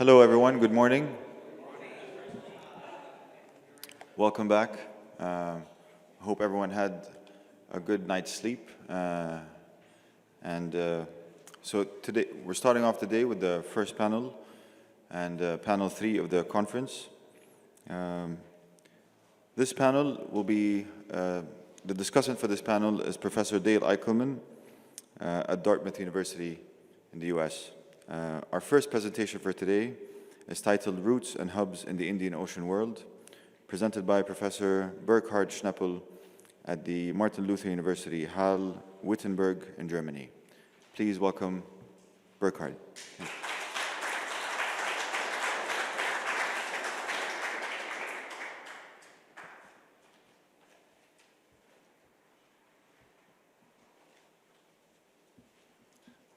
Hello, everyone. Good morning. Welcome back. Hope everyone had a good night's sleep. So today, we're starting off today with the first panel and panel 3 of the conference. This panel will be, the discussant for this panel is Professor Dale Eichelman at Dartmouth University in the US. Our first presentation for today is titled Roots and Hubs in the Indian Ocean World, presented by Professor Burkhard Schnepel at the Martin Luther University, Halle-Wittenberg in Germany. Please welcome Burkhard.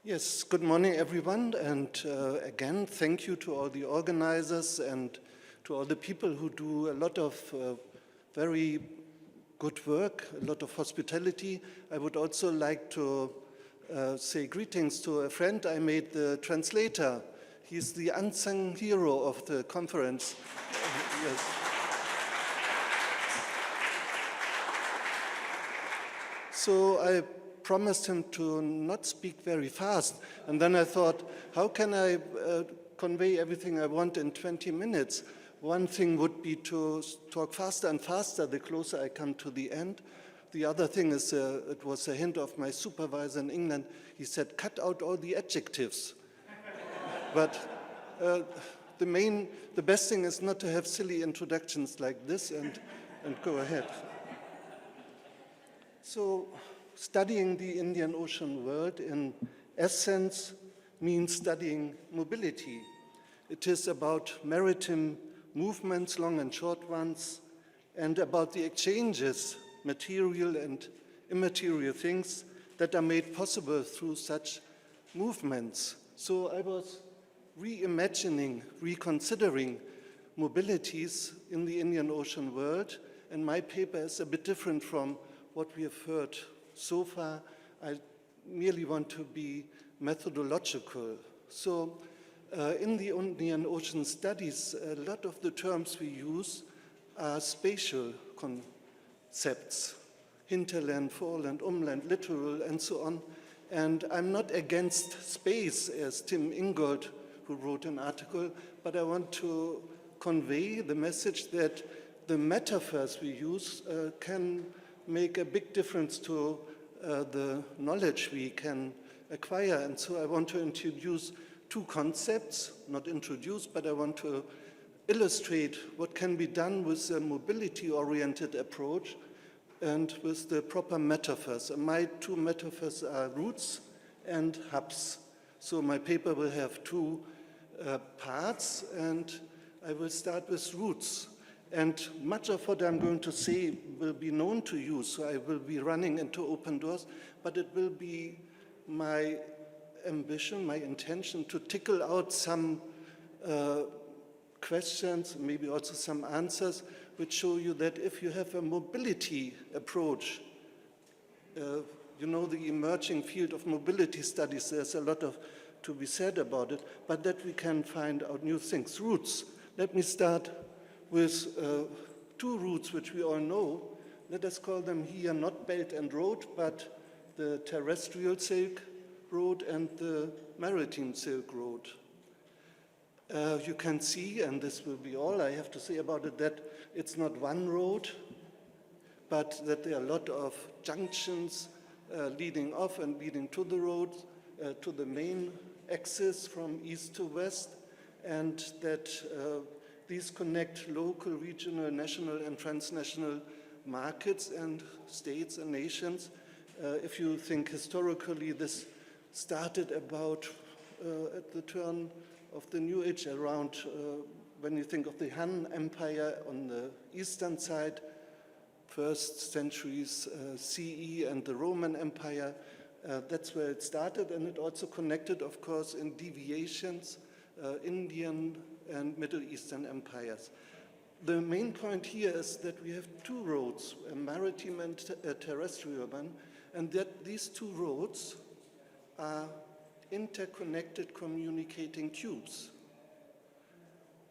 Yes, good morning, everyone, and again, thank you to all the organizers and to all the people who do a lot of very good work, a lot of hospitality. I would also like to say greetings to a friend I made, the translator. He's the unsung hero of the conference. Yes. So I promised him to not speak very fast, and then I thought, how can I convey everything I want in 20 minutes? One thing would be to talk faster and faster the closer I come to the end. The other thing is, it was a hint of my supervisor in England. He said, cut out all the adjectives. But the best thing is not to have silly introductions like this and go ahead. So, studying the Indian Ocean world in essence means studying mobility. It is about maritime movements, long and short ones, and about the exchanges, material and immaterial things that are made possible through such movements. So I was reimagining, reconsidering mobilities in the Indian Ocean world, and my paper is a bit different from what we have heard so far. I merely want to be methodological. So in the Indian Ocean studies, a lot of the terms we use are spatial concepts, hinterland, foreland, umland, littoral, and so on. And I'm not against space, as Tim Ingold, who wrote an article, but I want to convey the message that the metaphors we use can make a big difference to the knowledge we can acquire. And so I want to introduce two concepts, not introduce, but I want to illustrate what can be done with a mobility-oriented approach and with the proper metaphors. And my two metaphors are roots and hubs. So my paper will have two parts, and I will start with roots. And much of what I'm going to say will be known to you, so I will be running into open doors, but it will be my ambition, my intention to tickle out some questions, maybe also some answers, which show you that if you have a mobility approach, you know, the emerging field of mobility studies, there's a lot to be said about it, but that we can find out new things. Roots. Let me start with two routes which we all know. Let us call them here not Belt and Road, but the terrestrial Silk Road and the maritime Silk Road. You can see, and this will be all I have to say about it, that it's not one road, but that there are a lot of junctions leading off and leading to the road, to the main axis from east to west, and that these connect local, regional, national, and transnational markets and states and nations. If you think historically, this started about at the turn of the New Age, around when you think of the Han Empire on the eastern side, first centuries CE, and the Roman Empire. That's where it started, and it also connected, of course, in deviations, Indian and Middle Eastern empires. The main point here is that we have two roads, a maritime and a terrestrial one, and that these two roads are interconnected communicating tubes.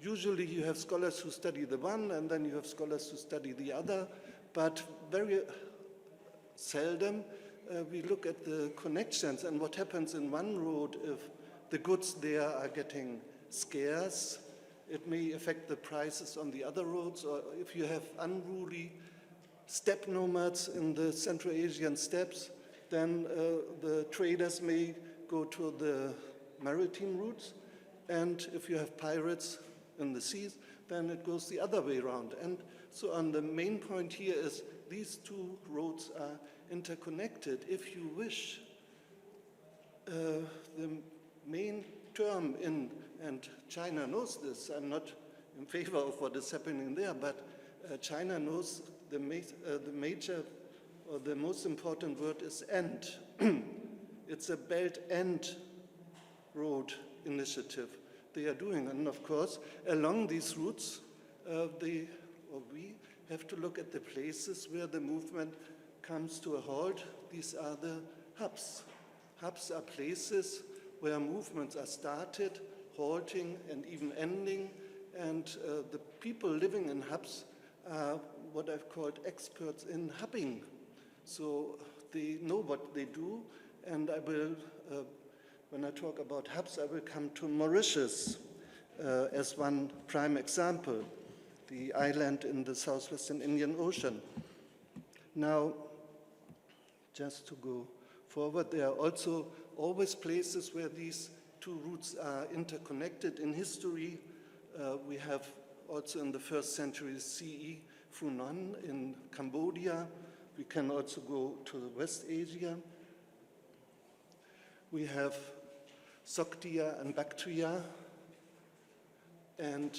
Usually you have scholars who study the one, and then you have scholars who study the other, but very seldom we look at the connections and what happens in one road if the goods there are getting scarce. It may affect the prices on the other roads, or if you have unruly steppe nomads in the Central Asian steppes, then the traders may go to the maritime routes, and if you have pirates in the seas, then it goes the other way around. And so on, the main point here is these two roads are interconnected. If you wish, the main term in, and China knows this, I'm not in favor of what is happening there, but China knows the major or the most important word is end. It's a Belt and Road initiative they are doing. And of course, along these routes, we have to look at the places where the movement comes to a halt. These are the hubs. Hubs are places where movements are started, halting, and even ending. And the people living in hubs are what I've called experts in hubbing. So they know what they do, and I will, when I talk about hubs, I will come to Mauritius as one prime example, the island in the southwestern Indian Ocean. Now, just to go forward, there are also always places where these two routes are interconnected in history. We have also in the 1st century CE, Funan in Cambodia. We can also go to West Asia. We have Sogdia and Bactria. And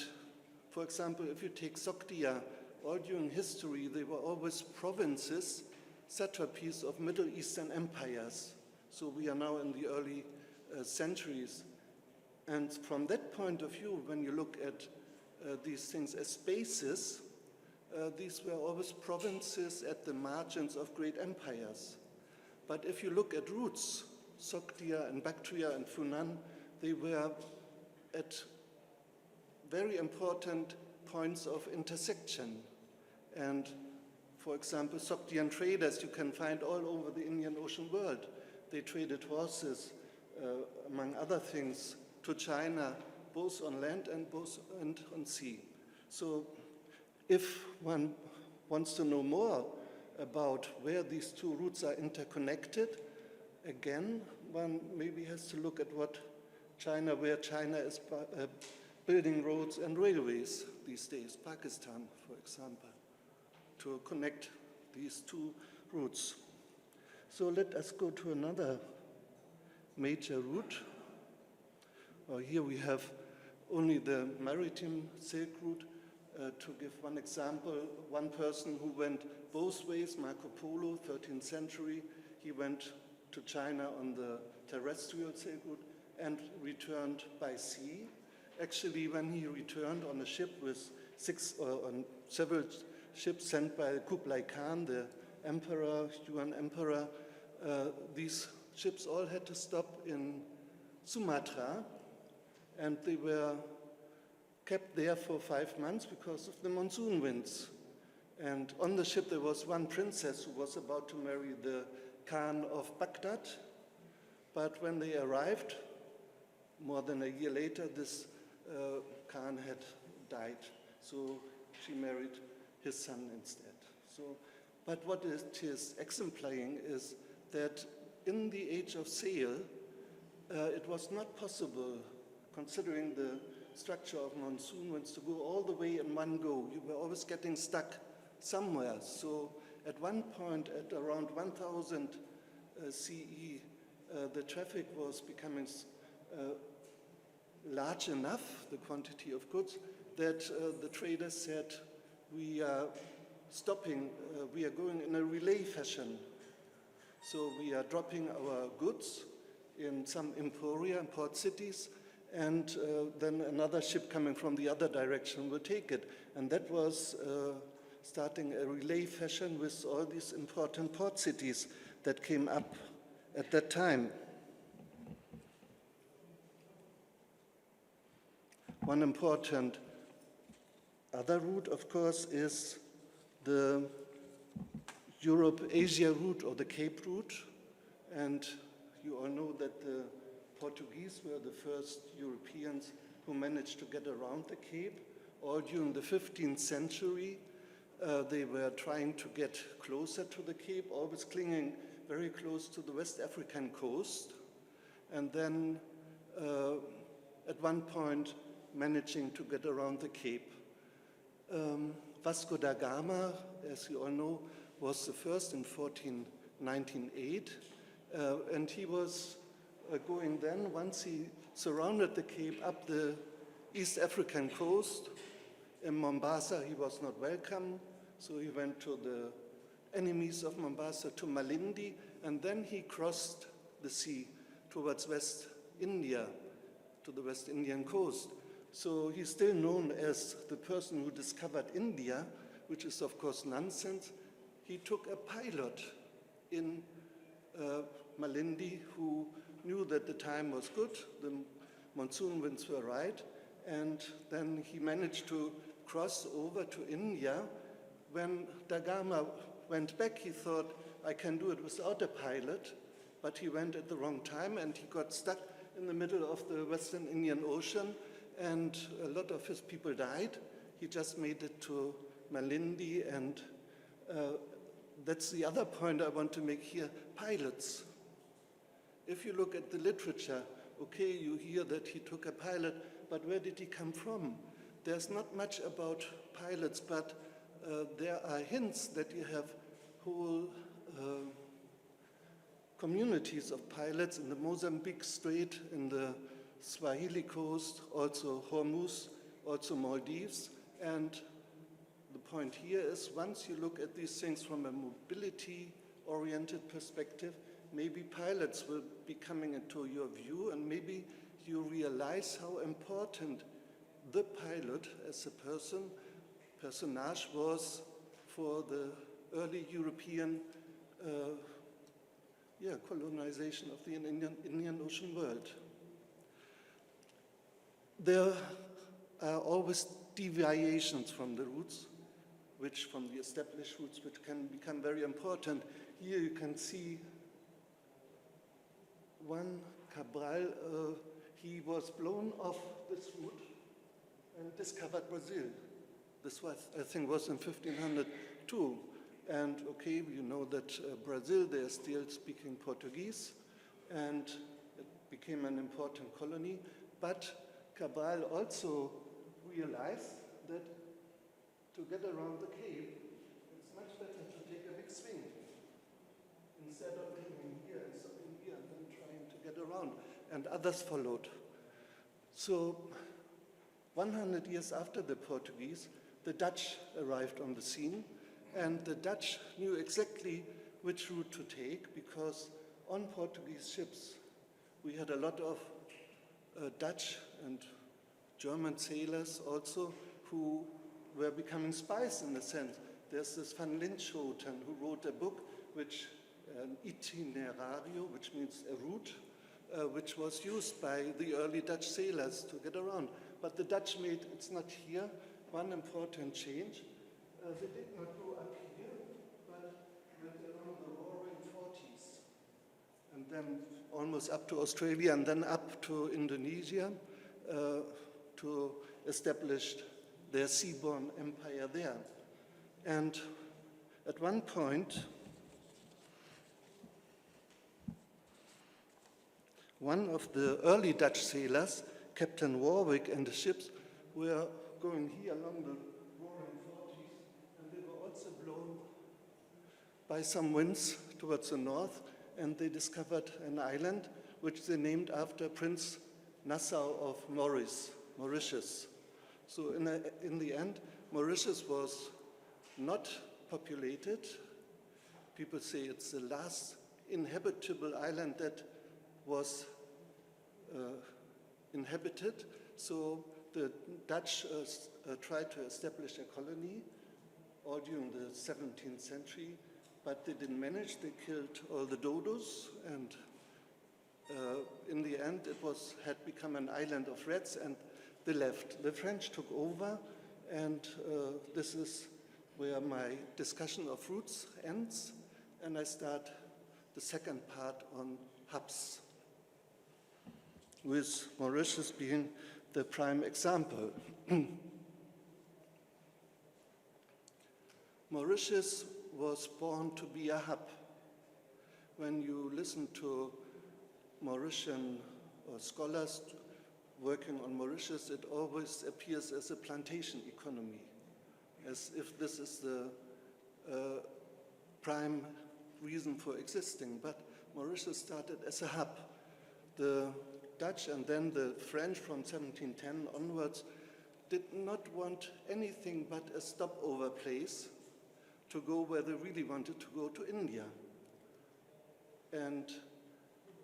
for example, if you take Sogdia, all during history, they were always provinces, satrapies of Middle Eastern empires. So we are now in the early centuries. And from that point of view, when you look at these things as spaces, these were always provinces at the margins of great empires. But if you look at routes, Sogdia and Bactria and Funan, they were at very important points of intersection. And for example, Sogdian traders you can find all over the Indian Ocean world. They traded horses, among other things, to China, both on land and on sea. So if one wants to know more about where these two routes are interconnected, again, one maybe has to look at where China is building roads and railways these days, Pakistan, for example, to connect these two routes. So let us go to another major route. Here we have only the maritime Silk Route. To give one example, one person who went both ways, Marco Polo, 13th century, he went to China on the terrestrial Silk Route and returned by sea. Actually, when he returned on a ship with on several ships sent by Kublai Khan, the emperor, Yuan emperor, these ships all had to stop in Sumatra, and they were kept there for 5 months because of the monsoon winds. And on the ship there was one princess who was about to marry the Khan of Baghdad, but when they arrived, more than a year later, this Khan had died, so she married his son instead. But what it is exemplifying is that in the age of sail, it was not possible, considering the structure of monsoon winds, to go all the way in one go. You were always getting stuck somewhere. So at one point, at around 1000 CE, the traffic was becoming large enough, the quantity of goods, that the traders said, we are stopping, we are going in a relay fashion. So we are dropping our goods in some emporia and port cities, and then another ship coming from the other direction will take it. And that was starting a relay fashion with all these important port cities that came up at that time. One important other route, of course, is the Europe-Asia route or the Cape route. And you all know that the Portuguese were the first Europeans who managed to get around the Cape. All during the 15th century, they were trying to get closer to the Cape, always clinging very close to the West African coast. And then at one point, managing to get around the Cape. Vasco da Gama, as you all know, was the first in 1908, and he was going then, once he surrounded the Cape, up the East African coast. In Mombasa, he was not welcome, so he went to the enemies of Mombasa, to Malindi, and then he crossed the sea towards West India, to the West Indian coast. So he's still known as the person who discovered India, which is of course nonsense. He took a pilot in Malindi who knew that the time was good, the monsoon winds were right, and then he managed to cross over to India. When Da Gama went back, he thought, I can do it without a pilot, but he went at the wrong time and he got stuck in the middle of the Western Indian Ocean, and a lot of his people died. He just made it to Malindi, and that's the other point I want to make here, pilots. If you look at the literature, okay, you hear that he took a pilot, but where did he come from? There's not much about pilots, but there are hints that you have whole communities of pilots in the Mozambique Strait, in the Swahili coast, also Hormuz, also Maldives. And the point here is, once you look at these things from a mobility-oriented perspective, maybe pilots will be coming into your view, and maybe you realize how important the pilot as a personage was for the early European colonization of the Indian Ocean world. There are always deviations from the routes, from the established routes, which can become very important. Here you can see one Cabral. He was blown off this route and discovered Brazil. This was, I think, was in 1502. And okay, you know that Brazil, they are still speaking Portuguese, and it became an important colony. But Cabral also realized that to get around the Cape, it's much better to take a big swing instead of coming here and stopping here and then trying to get around. And others followed. So 100 years after the Portuguese, the Dutch arrived on the scene, and the Dutch knew exactly which route to take, because on Portuguese ships we had a lot of Dutch and German sailors also who were becoming spies in a sense. There's this Van Linschoten who wrote a book, an itinerario, which means a route, which was used by the early Dutch sailors to get around. But the Dutch made, it's not here, one important change. They did not go up here, but went along the Roaring Forties, and then almost up to Australia, and then up to Indonesia to establish their seaborne empire there. And at one point, one of the early Dutch sailors, Captain Warwick, and the ships were going here along the Roaring Forties, and they were also blown by some winds towards the north, and they discovered an island which they named after Prince Nassau of Mauritius. So in the end, Mauritius was not populated. People say it's the last inhabitable island that was inhabited. So the Dutch tried to establish a colony all during the 17th century, but they didn't manage. They killed all the dodos, and in the end it had become an island of rats, and they left. The French took over, And this is where my discussion of roots ends, and I start the second part on hubs, with Mauritius being the prime example. Mauritius was born to be a hub. When you listen to Mauritian scholars working on Mauritius, it always appears as a plantation economy, as if this is the prime reason for existing. But Mauritius started as a hub. The Dutch and then the French from 1710 onwards did not want anything but a stopover place to go where they really wanted to go, to India. And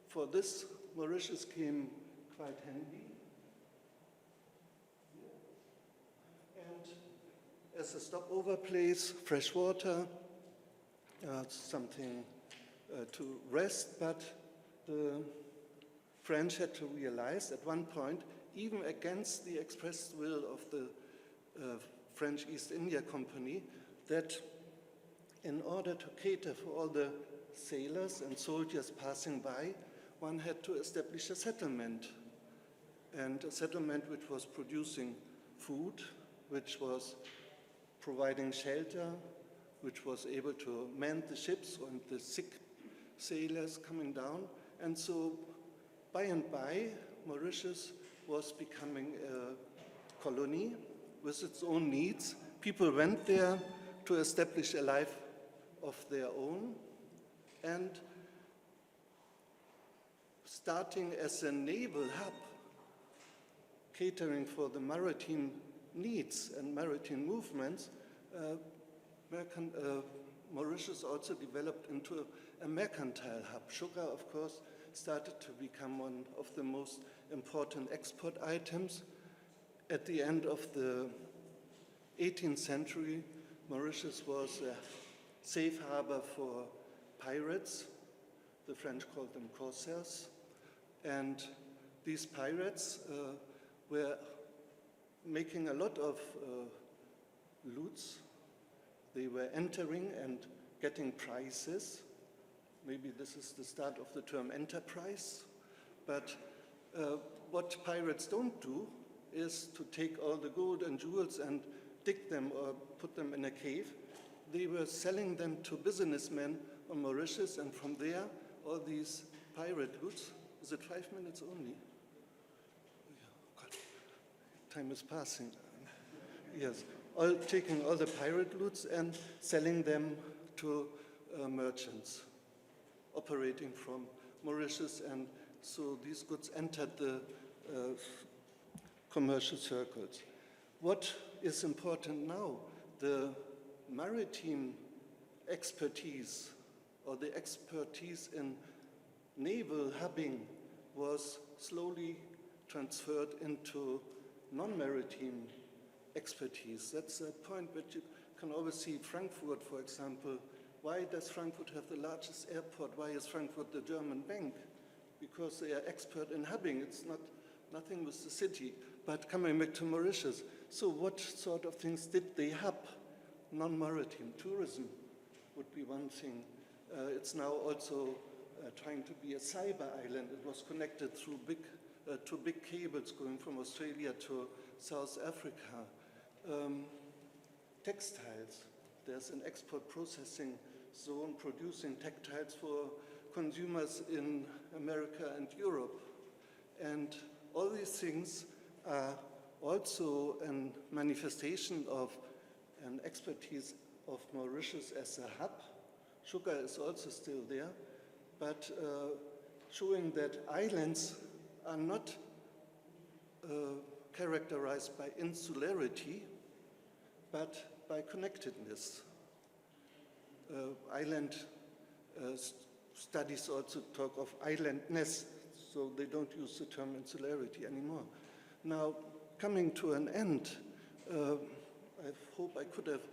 for this, Mauritius came quite handy. And as a stopover place, fresh water, something to rest, but the French had to realize at one point, even against the expressed will of the French East India Company, that in order to cater for all the sailors and soldiers passing by, one had to establish a settlement. And a settlement which was producing food, which was providing shelter, which was able to mend the ships and the sick sailors coming down. And so by and by, Mauritius was becoming a colony with its own needs. People went there to establish a life of their own, and starting as a naval hub, catering for the maritime needs and maritime movements, Mauritius also developed into a mercantile hub. Sugar, of course, started to become one of the most important export items. At the end of the 18th century, Mauritius was a safe harbor for pirates. The French called them corsairs. And these pirates were making a lot of loots. They were entering and getting prizes. Maybe this is the start of the term enterprise. But what pirates don't do is to take all the gold and jewels and dig them or put them in a cave. They were selling them to businessmen on Mauritius, and from there, all these pirate goods. Is it 5 minutes only? God, time is passing. Yes, taking all the pirate goods and selling them to merchants operating from Mauritius, and so these goods entered the commercial circles. What is important now? The maritime expertise, or the expertise in naval hubbing, was slowly transferred into non-maritime expertise. That's a point that you can always see. Frankfurt, for example. Why does Frankfurt have the largest airport? Why is Frankfurt the German bank? Because they are expert in hubbing. It's nothing with the city. But coming back to Mauritius, so what sort of things did they hub? Non-maritime tourism would be one thing. It's now also trying to be a cyber island. It was connected through two big cables going from Australia to South Africa. Textiles. There's an export processing zone producing textiles for consumers in America and Europe. And all these things are also a manifestation of an expertise of Mauritius as a hub. Sugar is also still there, but showing that islands are not characterized by insularity, but by connectedness. Island studies also talk of islandness, so they don't use the term insularity anymore. Now, coming to an end, I hope I could have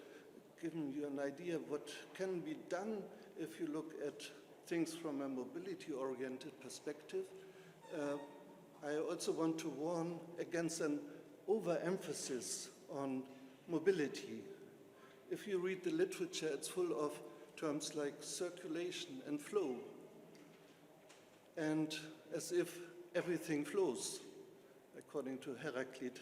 given you an idea of what can be done if you look at things from a mobility-oriented perspective. I also want to warn against an overemphasis on mobility. If you read the literature, it's full of terms like circulation and flow, and as if everything flows, according to Heraclit.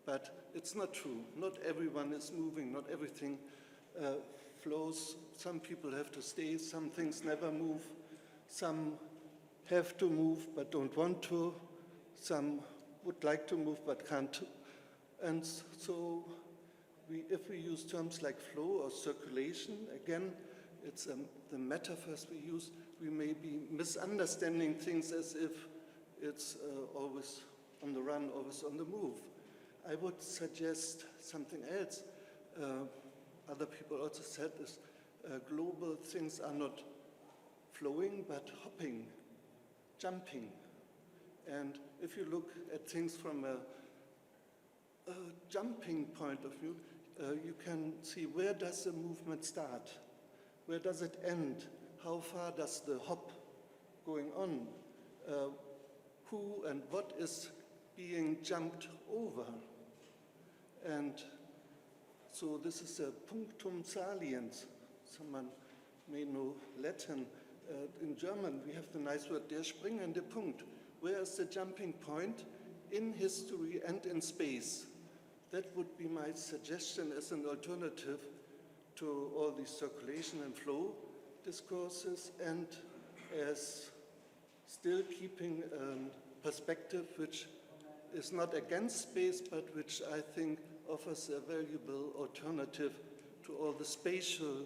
But it's not true. Not everyone is moving, not everything flows. Some people have to stay, some things never move, some have to move but don't want to, some would like to move but can't. And so if we use terms like flow or circulation, again, it's the metaphors we use, we may be misunderstanding things as if it's always on the run, always on the move. I would suggest something else. Other people also said this, global things are not flowing, but hopping, jumping. And if you look at things from a jumping point of view, you can see where does the movement start? Where does it end? How far does the hop going on? Who and what is being jumped over? And so this is a punctum saliens. Someone may know Latin. In German, we have the nice word, der springende Punkt. Where is the jumping point in history and in space? That would be my suggestion as an alternative to all these circulation and flow discourses, and as still keeping a perspective which is not against space, but which I think offers a valuable alternative to all the spatial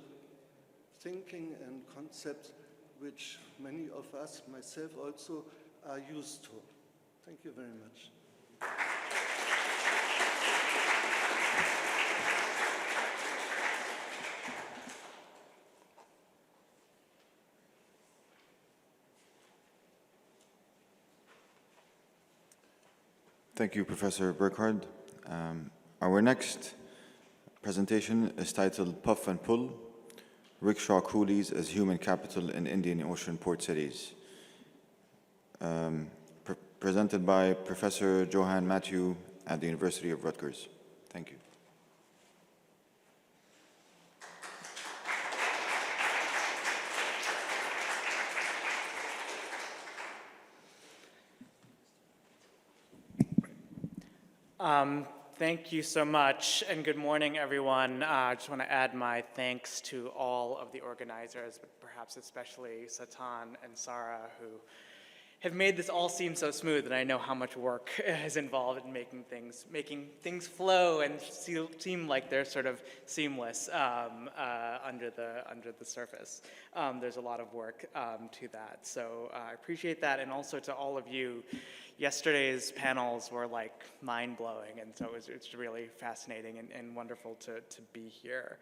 thinking and concepts which many of us, myself also, are used to. Thank you very much. Thank you, Professor Burkhard. Our next presentation is titled Puff and Pull, Rickshaw Coolies as Human Capital in Indian Ocean Port Cities. Presented by Professor Johan Mathew at the University of Rutgers. Thank you. Thank you so much, and good morning, everyone. I just want to add my thanks to all of the organizers, but perhaps especially Stéphane and Sarah, who have made this all seem so smooth, and I know how much work is involved in making things flow and seem like they're sort of seamless under the surface. There's a lot of work to that, so I appreciate that, and also to all of you. Yesterday's panels were like mind-blowing, and so it's really fascinating and wonderful to be here.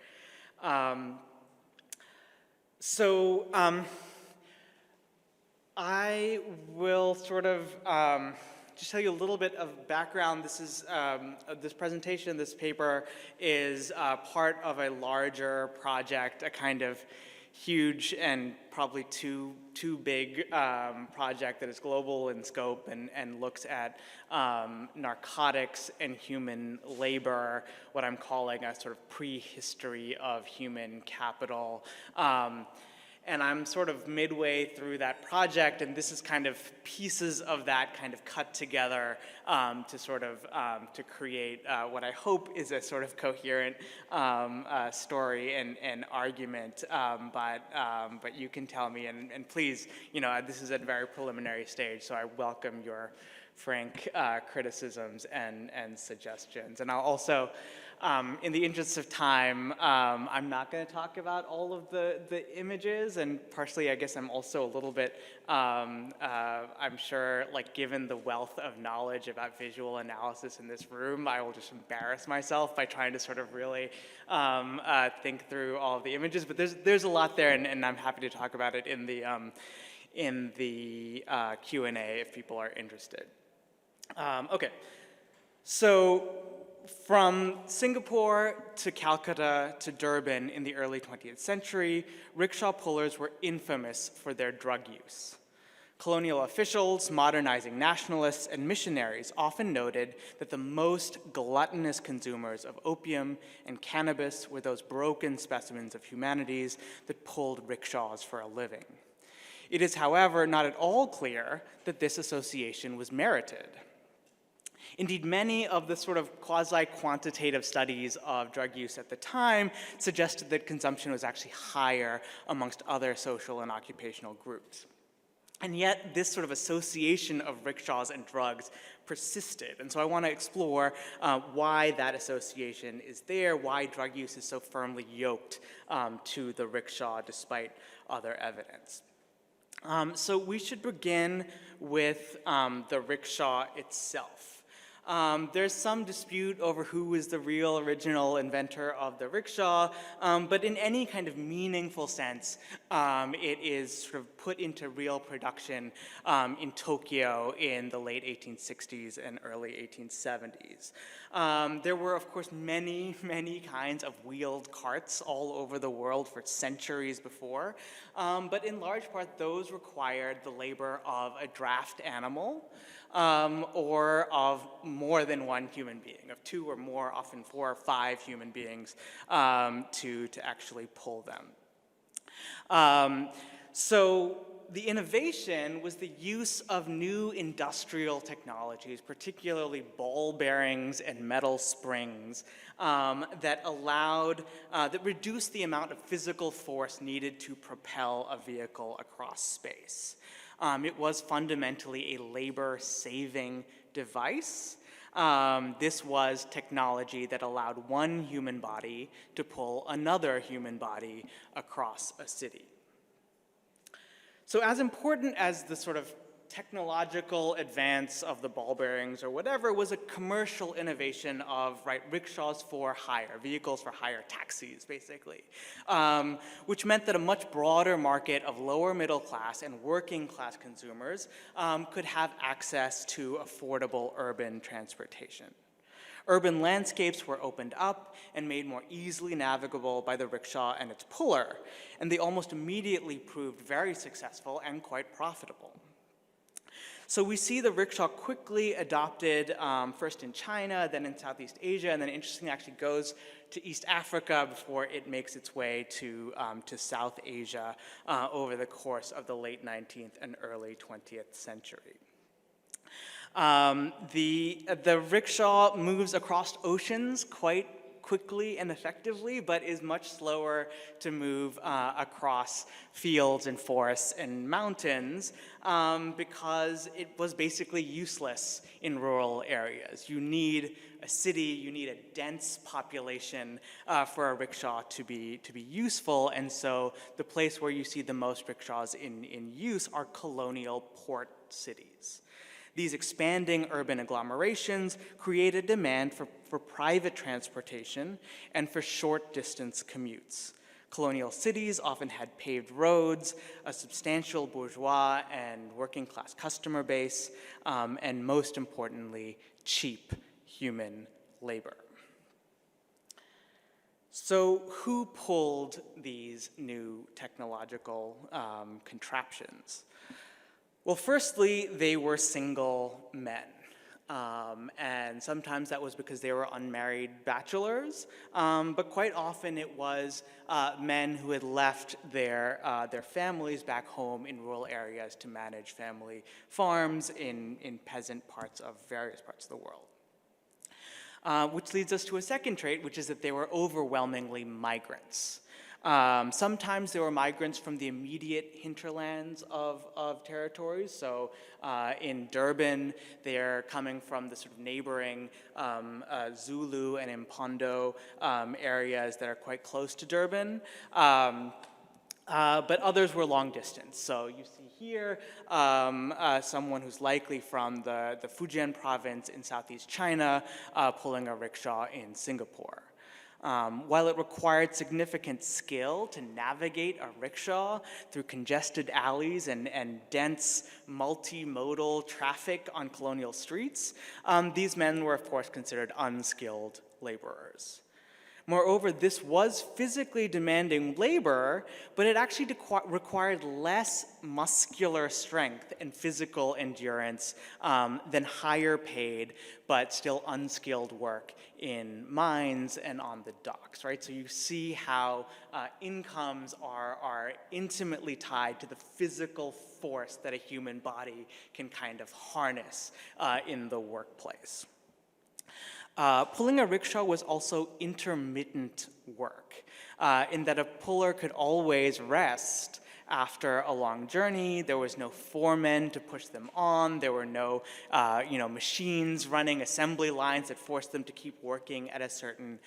I will sort of just tell you a little bit of background. This is this presentation, this paper is part of a larger project, a kind of huge and probably too big project that is global in scope and looks at narcotics and human labor, what I'm calling a sort of prehistory of human capital. And I'm sort of midway through that project, and this is kind of pieces of that kind of cut together to sort of to create what I hope is a sort of coherent story and argument. But you can tell me, and please, you know, this is at a very preliminary stage, so I welcome your frank criticisms and suggestions. And I'll also, in the interest of time, I'm not going to talk about all of the images, and partially I guess I'm also a little bit, I'm sure, like given the wealth of knowledge about visual analysis in this room, I will just embarrass myself by trying to sort of really think through all of the images, but there's a lot there, and I'm happy to talk about it in the Q&A if people are interested. Okay, so from Singapore to Calcutta to Durban in the early 20th century, rickshaw pullers were infamous for their drug use. Colonial officials, modernizing nationalists, and missionaries often noted that the most gluttonous consumers of opium and cannabis were those broken specimens of humanities that pulled rickshaws for a living. It is, however, not at all clear that this association was merited. Indeed, many of the sort of quasi-quantitative studies of drug use at the time suggested that consumption was actually higher amongst other social and occupational groups. And yet, this sort of association of rickshaws and drugs persisted. And so I want to explore why that association is there, why drug use is so firmly yoked to the rickshaw despite other evidence. So we should begin with the rickshaw itself. There's some dispute over who was the real original inventor of the rickshaw, but in any kind of meaningful sense, it is sort of put into real production in Tokyo in the late 1860s and early 1870s. There were, of course, many, many kinds of wheeled carts all over the world for centuries before, but in large part, those required the labor of a draft animal, or of more than one human being, of two or more, often 4 or 5 human beings to actually pull them. So the innovation was the use of new industrial technologies, particularly ball bearings and metal springs, that reduced the amount of physical force needed to propel a vehicle across space. It was fundamentally a labor-saving device. This was technology that allowed one human body to pull another human body across a city. So as important as the sort of technological advance of the ball bearings or whatever was a commercial innovation of, rickshaws for hire, vehicles for hire, taxis, basically, which meant that a much broader market of lower middle class and working class consumers could have access to affordable urban transportation. Urban landscapes were opened up and made more easily navigable by the rickshaw and its puller, and they almost immediately proved very successful and quite profitable. So we see the rickshaw quickly adopted first in China, then in Southeast Asia, and then interestingly actually goes to East Africa before it makes its way to South Asia over the course of the late 19th and early 20th century. The rickshaw moves across oceans quite quickly and effectively, but is much slower to move across fields and forests and mountains because it was basically useless in rural areas. You need a city, you need a dense population for a rickshaw to be useful, and so the place where you see the most rickshaws in use are colonial port cities. These expanding urban agglomerations create a demand for private transportation and for short-distance commutes. Colonial cities often had paved roads, a substantial bourgeois and working-class customer base, and most importantly, cheap human labor. So who pulled these new technological contraptions? Well, firstly, they were single men. And sometimes that was because they were unmarried bachelors, but quite often it was men who had left their families back home in rural areas to manage family farms in peasant parts of various parts of the world. Which leads us to a second trait, which is that they were overwhelmingly migrants. Sometimes there were migrants from the immediate hinterlands of territories. So in Durban, they're coming from the sort of neighboring Zulu and Impondo areas that are quite close to Durban. But others were long distance. So you see here someone who's likely from the Fujian province in Southeast China pulling a rickshaw in Singapore. While it required significant skill to navigate a rickshaw through congested alleys and dense multimodal traffic on colonial streets, these men were, of course, considered unskilled laborers. Moreover, this was physically demanding labor, but it actually required less muscular strength and physical endurance than higher paid but still unskilled work in mines and on the docks, right? So you see how incomes are intimately tied to the physical force that a human body can kind of harness in the workplace. Pulling a rickshaw was also intermittent work, in that a puller could always rest after a long journey. There was no foreman to push them on. There were no machines running assembly lines that forced them to keep working at a certain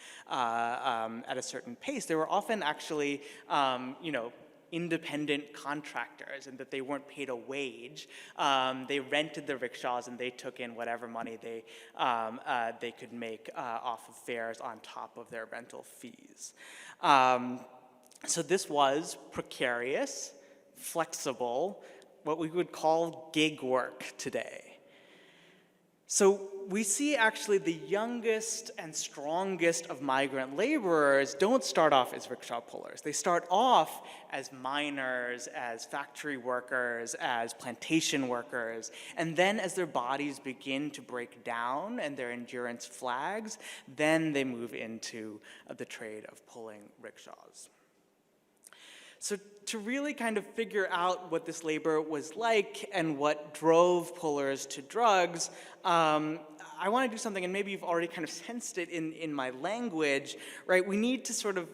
pace. They were often actually independent contractors, and that they weren't paid a wage. They rented the rickshaws and they took in whatever money they could make off of fares on top of their rental fees. So this was precarious, flexible, what we would call gig work today. So we see actually the youngest and strongest of migrant laborers don't start off as rickshaw pullers. They start off as miners, as factory workers, as plantation workers, and then as their bodies begin to break down and their endurance flags, then they move into the trade of pulling rickshaws. So to really kind of figure out what this labor was like and what drove pullers to drugs, I want to do something, and maybe you've already kind of sensed it in my language, right? We need to sort of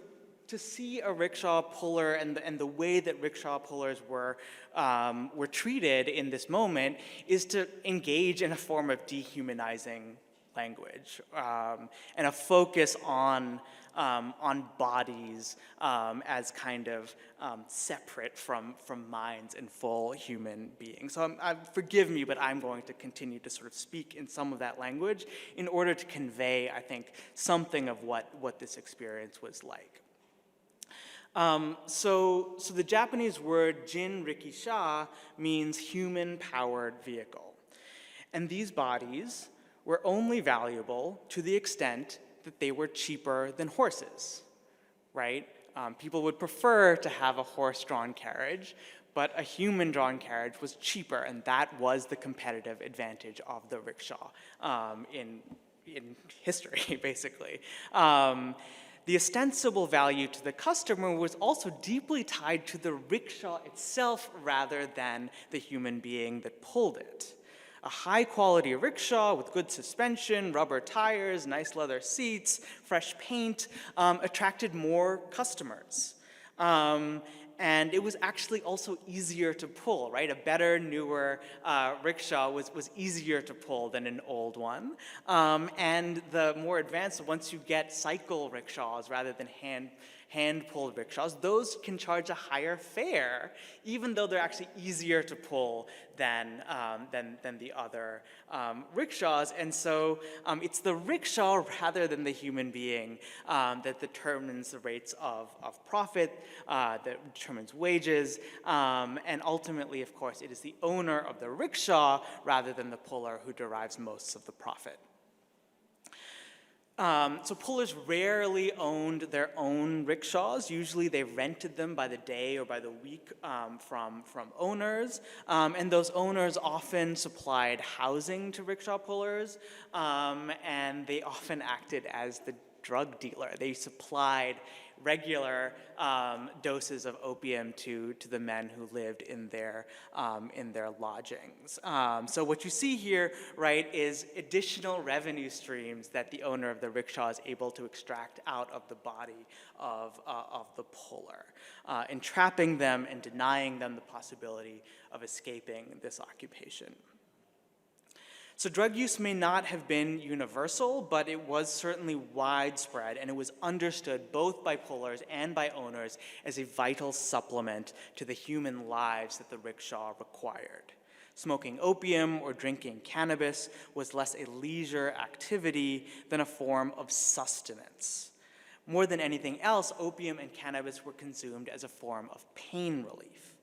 to see a rickshaw puller and the way that rickshaw pullers were treated in this moment is to engage in a form of dehumanizing language and a focus on bodies as kind of separate from minds and full human beings. So forgive me, but I'm going to continue to sort of speak in some of that language in order to convey, I think, something of what this experience was like. So the Japanese word jin rikisha means human-powered vehicle. And these bodies were only valuable to the extent that they were cheaper than horses, right? People would prefer to have a horse-drawn carriage, but a human-drawn carriage was cheaper, and that was the competitive advantage of the rickshaw in history, basically. The ostensible value to the customer was also deeply tied to the rickshaw itself rather than the human being that pulled it. A high-quality rickshaw with good suspension, rubber tires, nice leather seats, fresh paint attracted more customers. And it was actually also easier to pull, right? A better, newer rickshaw was easier to pull than an old one. And the more advanced, once you get cycle rickshaws rather than hand-pulled rickshaws, those can charge a higher fare, even though they're actually easier to pull than the other rickshaws. And so it's the rickshaw rather than the human being that determines the rates of profit, that determines wages, and ultimately, of course, it is the owner of the rickshaw rather than the puller who derives most of the profit. So pullers rarely owned their own rickshaws. Usually they rented them by the day or by the week from owners. And those owners often supplied housing to rickshaw pullers, and they often acted as the drug dealer. They supplied regular doses of opium to the men who lived in their lodgings. So what you see here, right, is additional revenue streams that the owner of the rickshaw is able to extract out of the body of the puller, entrapping them and denying them the possibility of escaping this occupation. So drug use may not have been universal, but it was certainly widespread, and it was understood both by pullers and by owners as a vital supplement to the human lives that the rickshaw required. Smoking opium or drinking cannabis was less a leisure activity than a form of sustenance. More than anything else, opium and cannabis were consumed as a form of pain relief,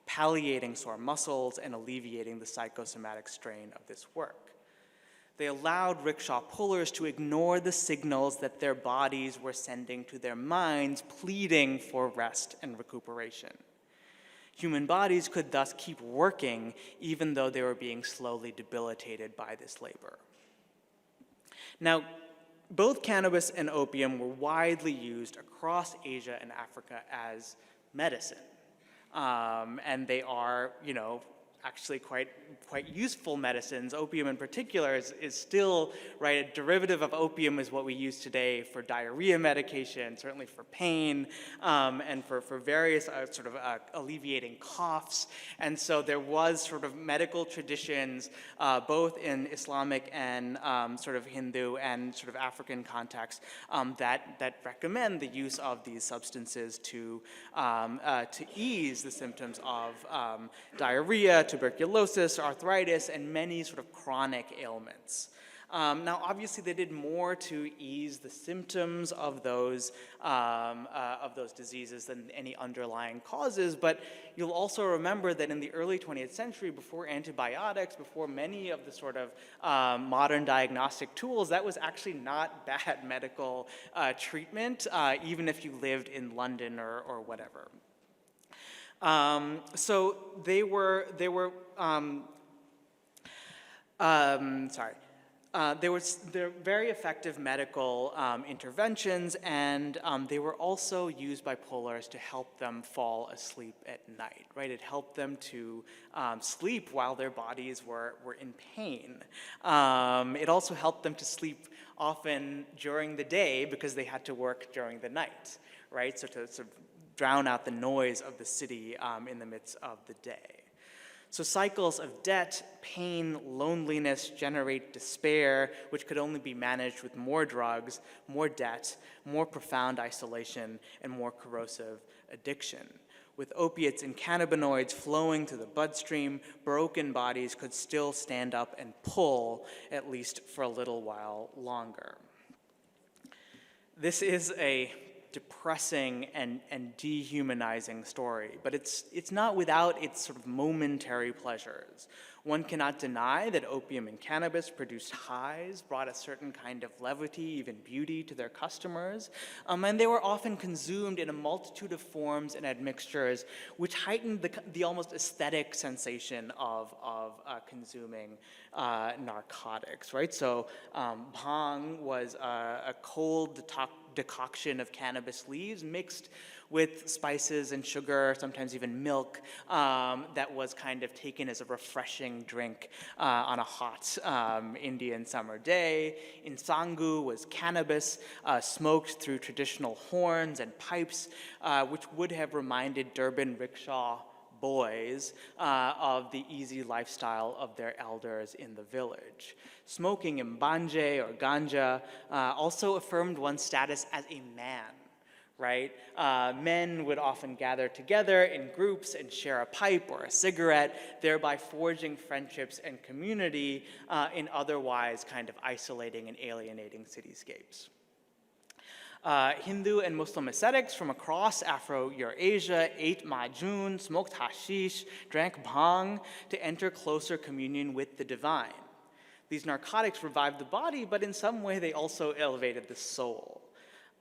palliating sore muscles and alleviating the psychosomatic strain of this work. They allowed rickshaw pullers to ignore the signals that their bodies were sending to their minds, pleading for rest and recuperation. Human bodies could thus keep working even though they were being slowly debilitated by this labor. Now, both cannabis and opium were widely used across Asia and Africa as medicine. And they are, actually quite useful medicines. Opium in particular is still, right, a derivative of opium is what we use today for diarrhea medication, certainly for pain, and for various alleviating coughs. And so there was sort of medical traditions, both in Islamic and sort of Hindu and sort of African contexts, that recommend the use of these substances to ease the symptoms of diarrhea, tuberculosis, arthritis, and many sort of chronic ailments. Now, obviously, they did more to ease the symptoms of those diseases than any underlying causes, but you'll also remember that in the early 20th century, before antibiotics, before many of the sort of modern diagnostic tools, that was actually not bad medical treatment, even if you lived in London or whatever. So they're very effective medical interventions, and they were also used by pullers to help them fall asleep at night, right? It helped them to sleep while their bodies were in pain. It also helped them to sleep often during the day because they had to work during the night, right? So to sort of drown out the noise of the city in the midst of the day. So cycles of debt, pain, loneliness generate despair, which could only be managed with more drugs, more debt, more profound isolation, and more corrosive addiction. With opiates and cannabinoids flowing through the bloodstream, broken bodies could still stand up and pull, at least for a little while longer. This is a depressing and dehumanizing story, but it's not without its sort of momentary pleasures. One cannot deny that opium and cannabis produced highs, brought a certain kind of levity, even beauty to their customers, and they were often consumed in a multitude of forms and admixtures, which heightened the almost aesthetic sensation of consuming narcotics, right? So bhang was a cold decoction of cannabis leaves mixed with spices and sugar, sometimes even milk, that was kind of taken as a refreshing drink on a hot Indian summer day. Insangu was cannabis smoked through traditional horns and pipes, which would have reminded Durban rickshaw boys of the easy lifestyle of their elders in the village. Smoking mbanje or ganja also affirmed one's status as a man, right? Men would often gather together in groups and share a pipe or a cigarette, thereby forging friendships and community in otherwise kind of isolating and alienating cityscapes. Hindu and Muslim ascetics from across Afro-Eurasia ate majun, smoked hashish, drank bhang to enter closer communion with the divine. These narcotics revived the body, but in some way they also elevated the soul.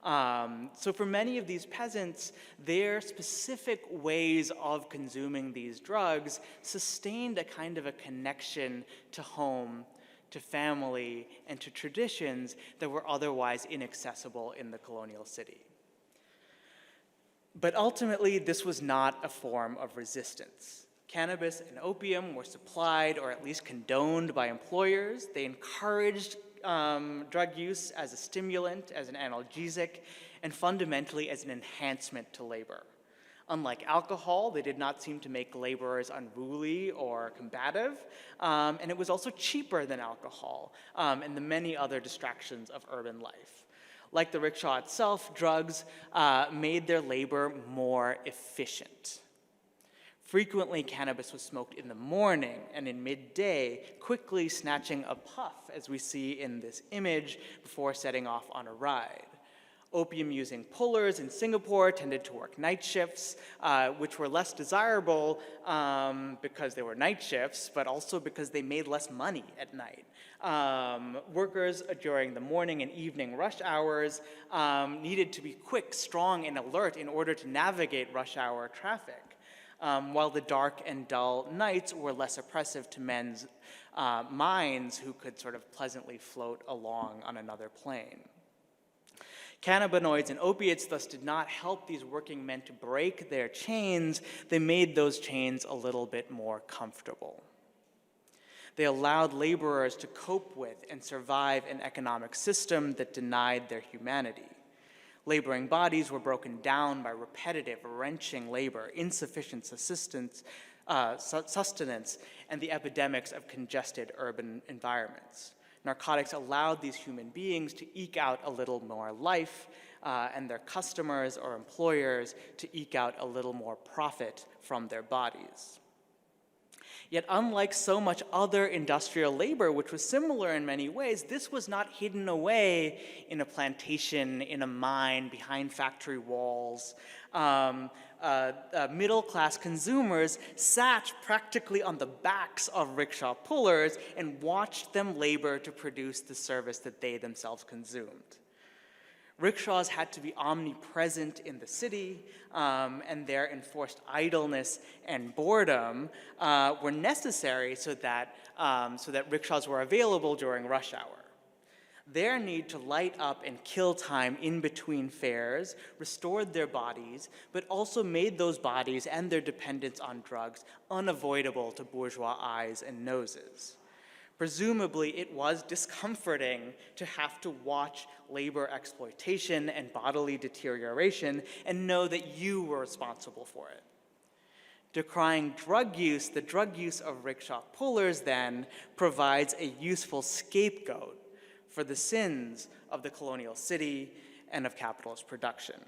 So for many of these peasants, their specific ways of consuming these drugs sustained a kind of a connection to home, to family, and to traditions that were otherwise inaccessible in the colonial city. But ultimately, this was not a form of resistance. Cannabis and opium were supplied or at least condoned by employers. They encouraged drug use as a stimulant, as an analgesic, and fundamentally as an enhancement to labor. Unlike alcohol, they did not seem to make laborers unruly or combative, and it was also cheaper than alcohol and the many other distractions of urban life. Like the rickshaw itself, drugs made their labor more efficient. Frequently, cannabis was smoked in the morning and in midday, quickly snatching a puff, as we see in this image, before setting off on a ride. Opium-using pullers in Singapore tended to work night shifts, which were less desirable because they were night shifts, but also because they made less money at night. Workers during the morning and evening rush hours needed to be quick, strong, and alert in order to navigate rush hour traffic, while the dark and dull nights were less oppressive to men's minds who could sort of pleasantly float along on another plane. Cannabinoids and opiates thus did not help these working men to break their chains. They made those chains a little bit more comfortable. They allowed laborers to cope with and survive an economic system that denied their humanity. Laboring bodies were broken down by repetitive, wrenching labor, insufficient sustenance, and the epidemics of congested urban environments. Narcotics allowed these human beings to eke out a little more life, and their customers or employers to eke out a little more profit from their bodies. Yet unlike so much other industrial labor, which was similar in many ways, this was not hidden away in a plantation, in a mine, behind factory walls. Middle-class consumers sat practically on the backs of rickshaw pullers and watched them labor to produce the service that they themselves consumed. Rickshaws had to be omnipresent in the city, and their enforced idleness and boredom were necessary so that rickshaws were available during rush hour. Their need to light up and kill time in between fares restored their bodies, but also made those bodies and their dependence on drugs unavoidable to bourgeois eyes and noses. Presumably, it was discomforting to have to watch labor exploitation and bodily deterioration and know that you were responsible for it. Decrying drug use, the drug use of rickshaw pullers then provides a useful scapegoat for the sins of the colonial city and of capitalist production.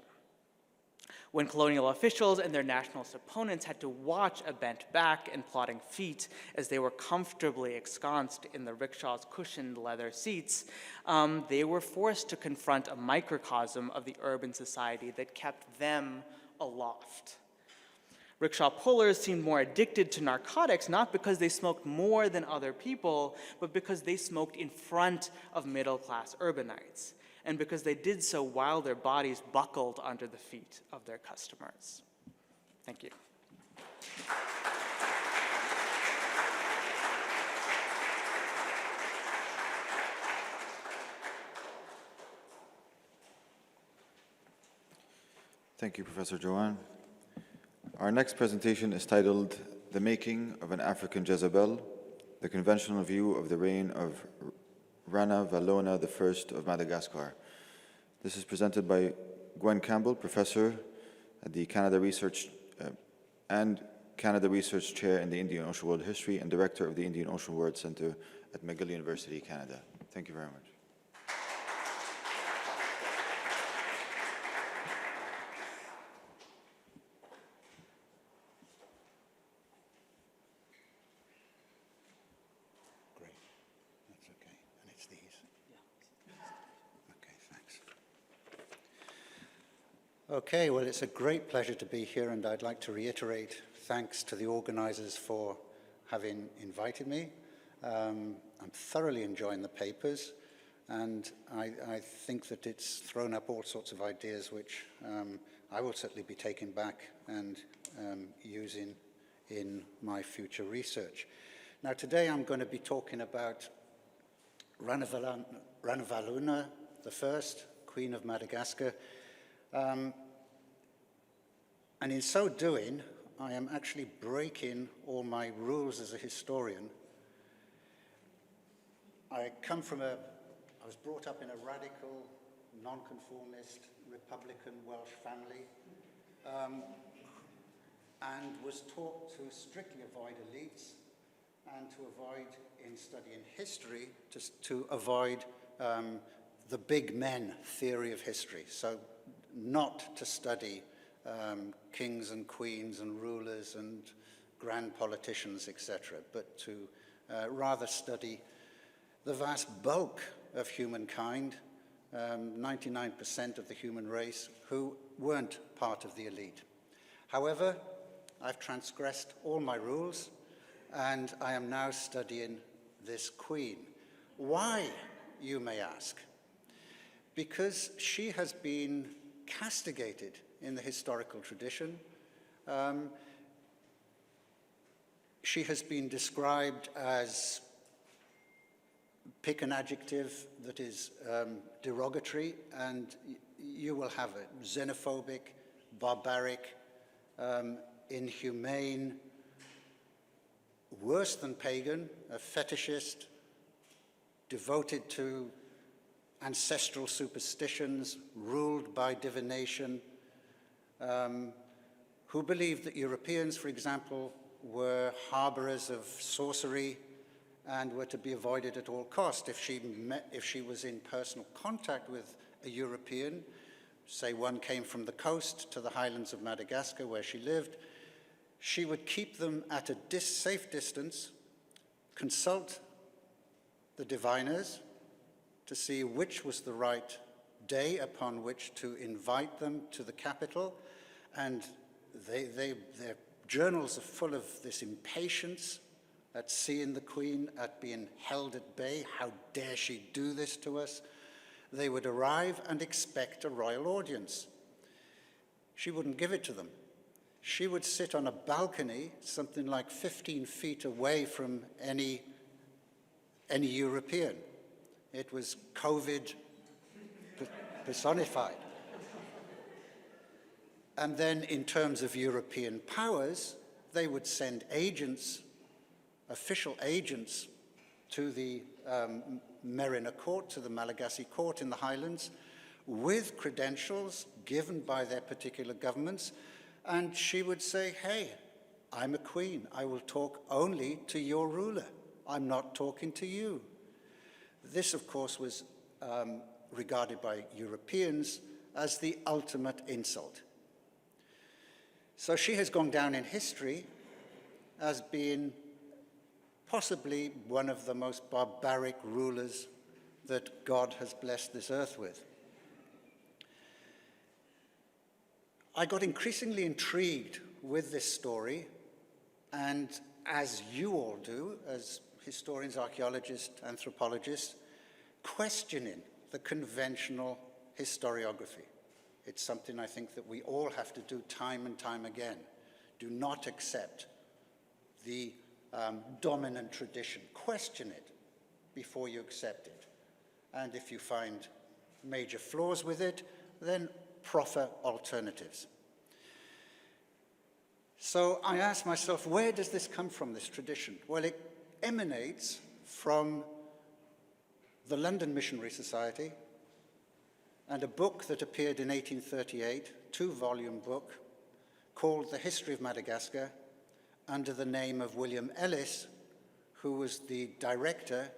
When colonial officials and their nationalist opponents had to watch a bent back and plodding feet as they were comfortably ensconced in the rickshaw's cushioned leather seats, they were forced to confront a microcosm of the urban society that kept them aloft. Rickshaw pullers seemed more addicted to narcotics, not because they smoked more than other people, but because they smoked in front of middle-class urbanites, and because they did so while their bodies buckled under the feet of their customers. Thank you. Thank you, Professor Johan. Our next presentation is titled The Making of an African Jezebel, the conventional view of the reign of Ranavalona I of Madagascar. This is presented by Gwyn Campbell, professor at the Canada Research Chair in the Indian Ocean World History and director of the Indian Ocean World Center at McGill University, Canada. Thank you very much. Okay, well, it's a great pleasure to be here, and I'd like to reiterate thanks to the organizers for having invited me. I'm thoroughly enjoying the papers, and I think that it's thrown up all sorts of ideas which I will certainly be taking back and using in my future research. Now, today I'm going to be talking about Ranavalona I, Queen of Madagascar. And in so doing, I am actually breaking all my rules as a historian. I was brought up in a radical, nonconformist, Republican Welsh family, and was taught to strictly avoid elites and to avoid, in studying history, to avoid the big men theory of history. So not to study kings and queens and rulers and grand politicians, etc., but to rather study the vast bulk of humankind, 99% of the human race, who weren't part of the elite. However, I've transgressed all my rules, and I am now studying this queen, Why, you may ask? Because she has been castigated in the historical tradition. She has been described as, pick an adjective that is derogatory, and you will have it: xenophobic, barbaric, inhumane, worse than pagan, a fetishist, devoted to ancestral superstitions, ruled by divination, who believed that Europeans, for example, were harborers of sorcery and were to be avoided at all cost. If she was in personal contact with a European, say one came from the coast to the highlands of Madagascar where she lived, she would keep them at a safe distance, consult the diviners to see which was the right day upon which to invite them to the capital, and their journals are full of this impatience at seeing the Queen, at being held at bay. How dare she do this to us? They would arrive and expect a royal audience. She wouldn't give it to them. She would sit on a balcony, something like 15 feet away from any European. It was COVID personified. And then in terms of European powers, they would send agents, official agents, to the Merina court, to the Malagasy court in the highlands, with credentials given by their particular governments. And she would say, hey, I'm a queen. I will talk only to your ruler. I'm not talking to you. This, of course, was regarded by Europeans as the ultimate insult. So she has gone down in history as being possibly one of the most barbaric rulers that God has blessed this earth with. I got increasingly intrigued with this story, and as you all do, as historians, archaeologists, anthropologists, questioning the conventional historiography. It's something I think that we all have to do time and time again. Do not accept the dominant tradition. Question it before you accept it. And if you find major flaws with it, then proffer alternatives. So I asked myself, where does this come from, this tradition? Well, it emanates from the London Missionary Society and a book that appeared in 1838, two-volume book, called The History of Madagascar, under the name of William Ellis, who was the director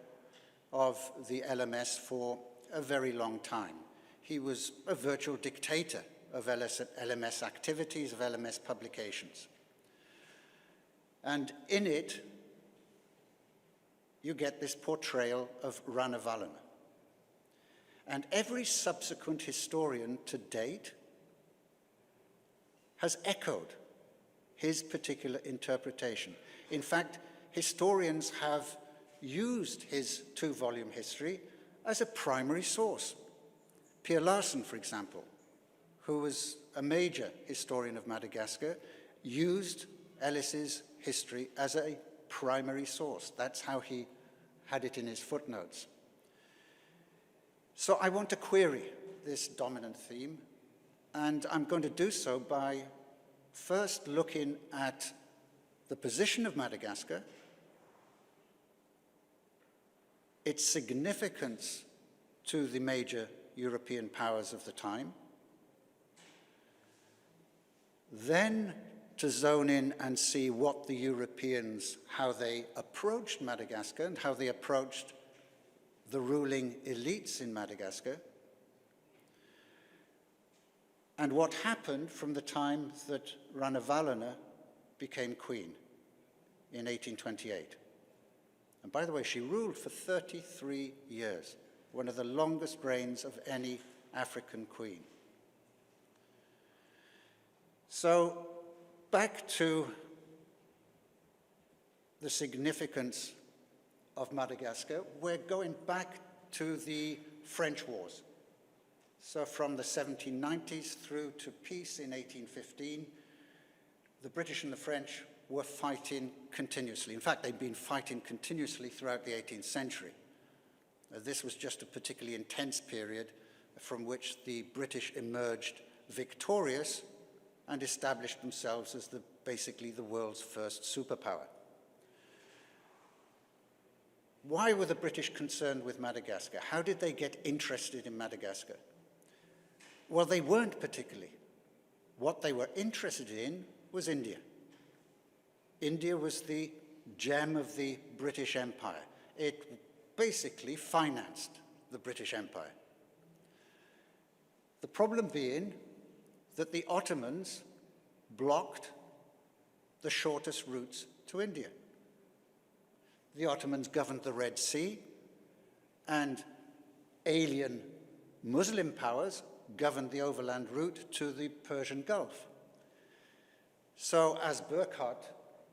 of the LMS for a very long time. He was a virtual dictator of LMS activities, of LMS publications. And in it, you get this portrayal of Ranavalona. And every subsequent historian to date has echoed his particular interpretation. In fact, historians have used his two-volume history as a primary source. Pierre Larsen, for example, who was a major historian of Madagascar, used Ellis's history as a primary source. That's how he had it in his footnotes. So I want to query this dominant theme, and I'm going to do so by first looking at the position of Madagascar, its significance to the major European powers of the time, then to zone in and see what the Europeans, how they approached Madagascar and how they approached the ruling elites in Madagascar, and what happened from the time that Ranavalona became queen in 1828. And by the way, she ruled for 33 years, one of the longest reigns of any African queen. So back to the significance of Madagascar, we're going back to the French wars. So from the 1790s through to peace in 1815, the British and the French were fighting continuously. In fact, they'd been fighting continuously throughout the 18th century. This was just a particularly intense period from which the British emerged victorious and established themselves as basically the world's first superpower. Why were the British concerned with Madagascar? How did they get interested in Madagascar? Well, they weren't particularly. What they were interested in was India. India was the gem of the British Empire. It basically financed the British Empire. The problem being that the Ottomans blocked the shortest routes to India. The Ottomans governed the Red Sea, and alien Muslim powers governed the overland route to the Persian Gulf. So, as Burkhard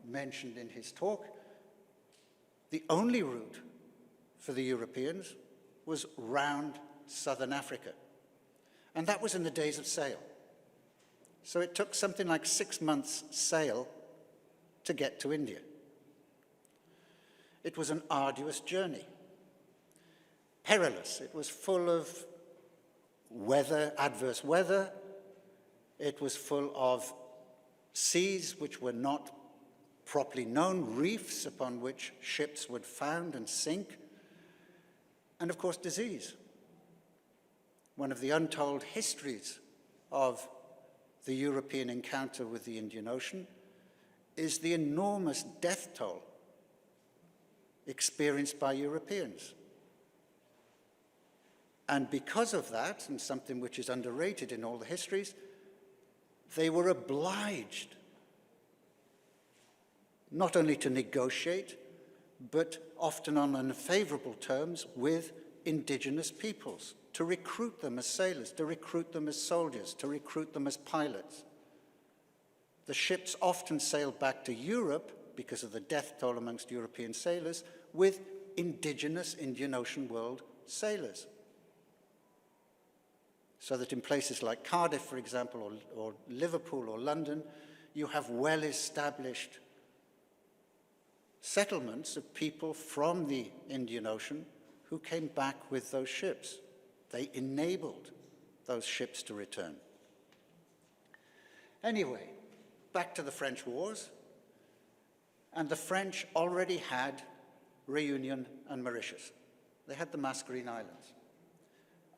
mentioned in his talk, the only route for the Europeans was round southern Africa. And that was in the days of sail. So it took something like 6 months' sail to get to India. It was an arduous journey, perilous. It was full of weather, adverse weather. It was full of seas which were not properly known, reefs upon which ships would found and sink, and of course disease. One of the untold histories of the European encounter with the Indian Ocean is the enormous death toll experienced by Europeans. And because of that, and something which is underrated in all the histories, they were obliged not only to negotiate, but often on unfavorable terms with indigenous peoples, to recruit them as sailors, to recruit them as soldiers, to recruit them as pilots. The ships often sailed back to Europe because of the death toll amongst European sailors with indigenous Indian Ocean world sailors. So that in places like Cardiff, for example, or Liverpool or London, you have well-established settlements of people from the Indian Ocean who came back with those ships. They enabled those ships to return. Anyway, back to the French wars. And the French already had Réunion and Mauritius. They had the Mascarene Islands.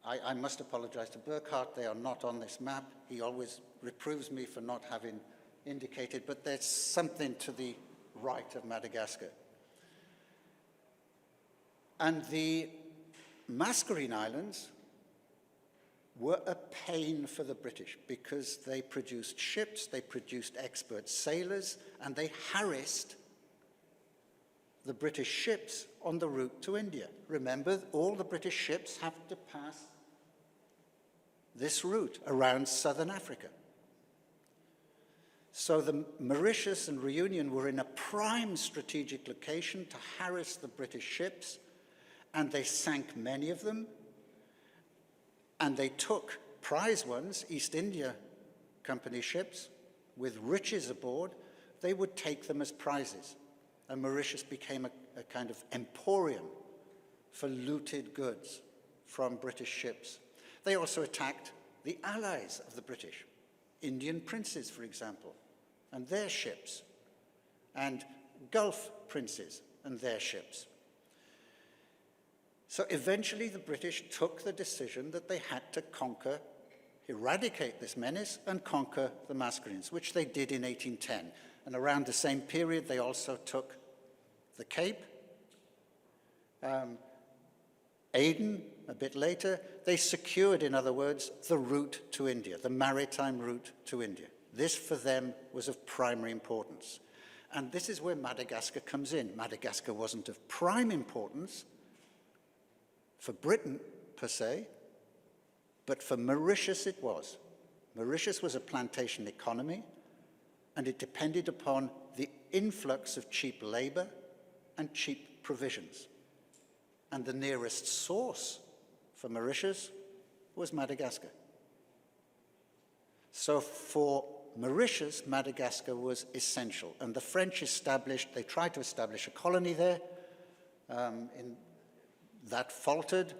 I must apologize to Burkhard, they are not on this map. He always reproves me for not having indicated, but there's something to the right of Madagascar. And the Mascarene Islands were a pain for the British because they produced ships, they produced expert sailors, and they harassed the British ships on the route to India. Remember, all the British ships have to pass this route around southern Africa. So the Mauritius and Réunion were in a prime strategic location to harass the British ships, and they sank many of them, and they took prize ones, East India Company ships, with riches aboard. They would take them as prizes, and Mauritius became a kind of emporium for looted goods from British ships. They also attacked the allies of the British, Indian princes, for example, and their ships, and Gulf princes and their ships. So eventually the British took the decision that they had to conquer, eradicate this menace, and conquer the Mascarenes, which they did in 1810. And around the same period, they also took the Cape, Aden, a bit later. They secured, in other words, the route to India, the maritime route to India. This, for them, was of primary importance. And this is where Madagascar comes in. Madagascar wasn't of prime importance for Britain, per se, but for Mauritius it was. Mauritius was a plantation economy, and it depended upon the influx of cheap labor and cheap provisions. and the nearest source for Mauritius was Madagascar. So for Mauritius, Madagascar was essential, and the French they tried to establish a colony there, that faltered,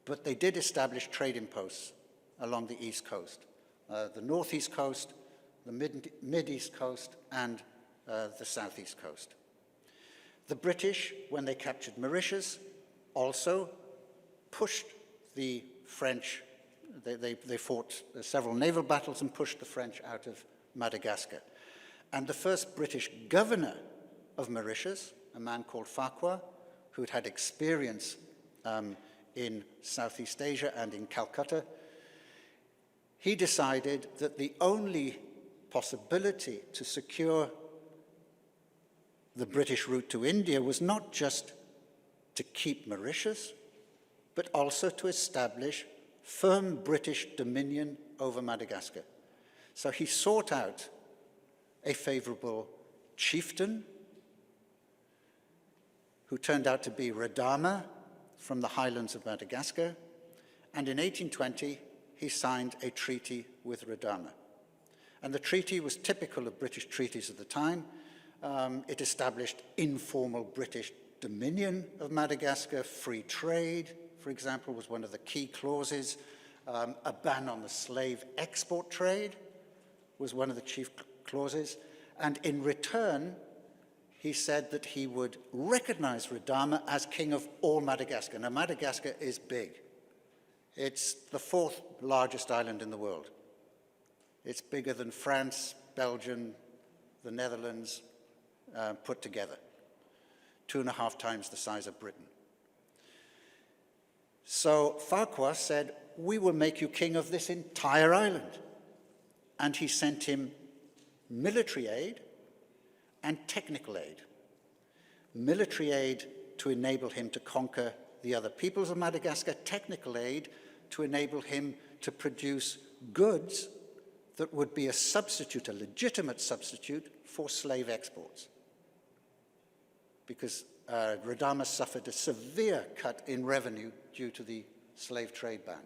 but they did establish trading posts along the east coast, the northeast coast, the mid-east coast, and the southeast coast. The British, when they captured Mauritius, also pushed the French. They fought several naval battles and pushed the French out of Madagascar. And the first British governor of Mauritius, a man called Farquhar, who'd had experience in Southeast Asia and in Calcutta, he decided that the only possibility to secure the British route to India was not just to keep Mauritius, but also to establish firm British dominion over Madagascar. So he sought out a favorable chieftain who turned out to be Radama from the highlands of Madagascar, and in 1820 he signed a treaty with Radama. And the treaty was typical of British treaties of the time. It established informal British dominion of Madagascar. Free trade, for example, was one of the key clauses. A ban on the slave export trade was one of the chief clauses. And in return, he said that he would recognize Radama as king of all Madagascar. Now, Madagascar is big. It's the fourth largest island in the world. It's bigger than France, Belgium, the Netherlands, put together. 2.5 times the size of Britain. So Farquhar said, we will make you king of this entire island. And he sent him military aid and technical aid. Military aid to enable him to conquer the other peoples of Madagascar, technical aid to enable him to produce goods that would be a substitute, a legitimate substitute for slave exports. Because Radama suffered a severe cut in revenue due to the slave trade ban.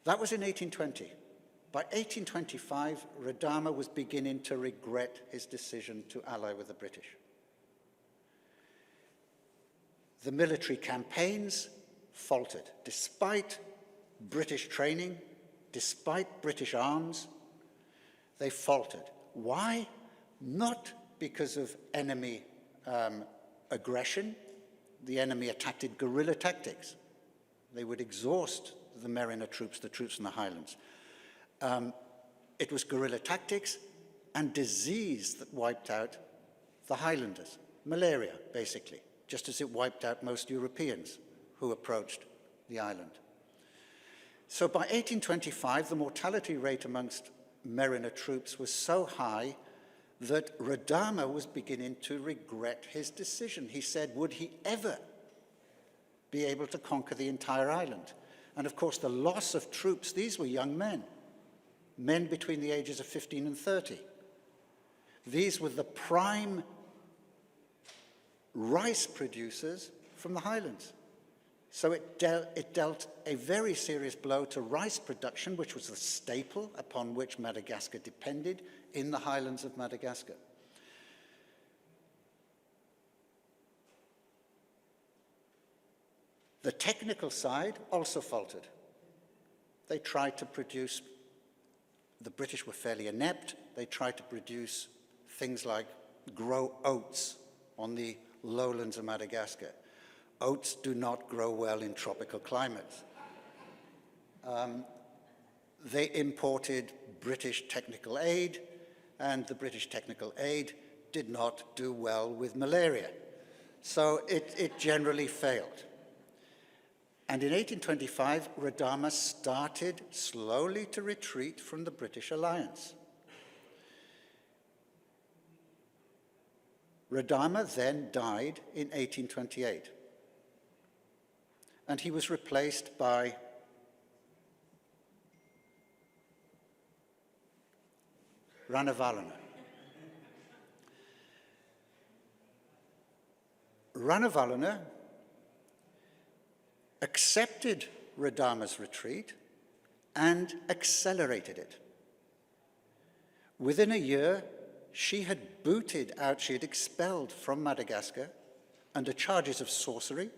That was in 1820. By 1825, Radama was beginning to regret his decision to ally with the British. The military campaigns faltered. Despite British training, despite British arms, they faltered. Why? Not because of enemy aggression. The enemy attacked in guerrilla tactics. They would exhaust the Merina troops, the troops in the highlands. It was guerrilla tactics and disease that wiped out the Highlanders. Malaria, basically, just as it wiped out most Europeans who approached the island. So by 1825, the mortality rate amongst Merina troops was so high that Radama was beginning to regret his decision. He said, would he ever be able to conquer the entire island? And of course, the loss of troops, these were young men between the ages of 15 and 30. These were the prime rice producers from the highlands. So it dealt a very serious blow to rice production, which was the staple upon which Madagascar depended in the highlands of Madagascar. The technical side also faltered. They tried to produce, the British were fairly inept, they tried to produce things like grow oats on the lowlands of Madagascar. Oats do not grow well in tropical climates. They imported British technical aid, and the British technical aid did not do well with malaria. So it generally failed. And in 1825, Radama started slowly to retreat from the British alliance. Radama then died in 1828. And he was replaced by Ranavalona. Ranavalona accepted Radama's retreat and accelerated it. Within a year, she had expelled from Madagascar, under charges of sorcery,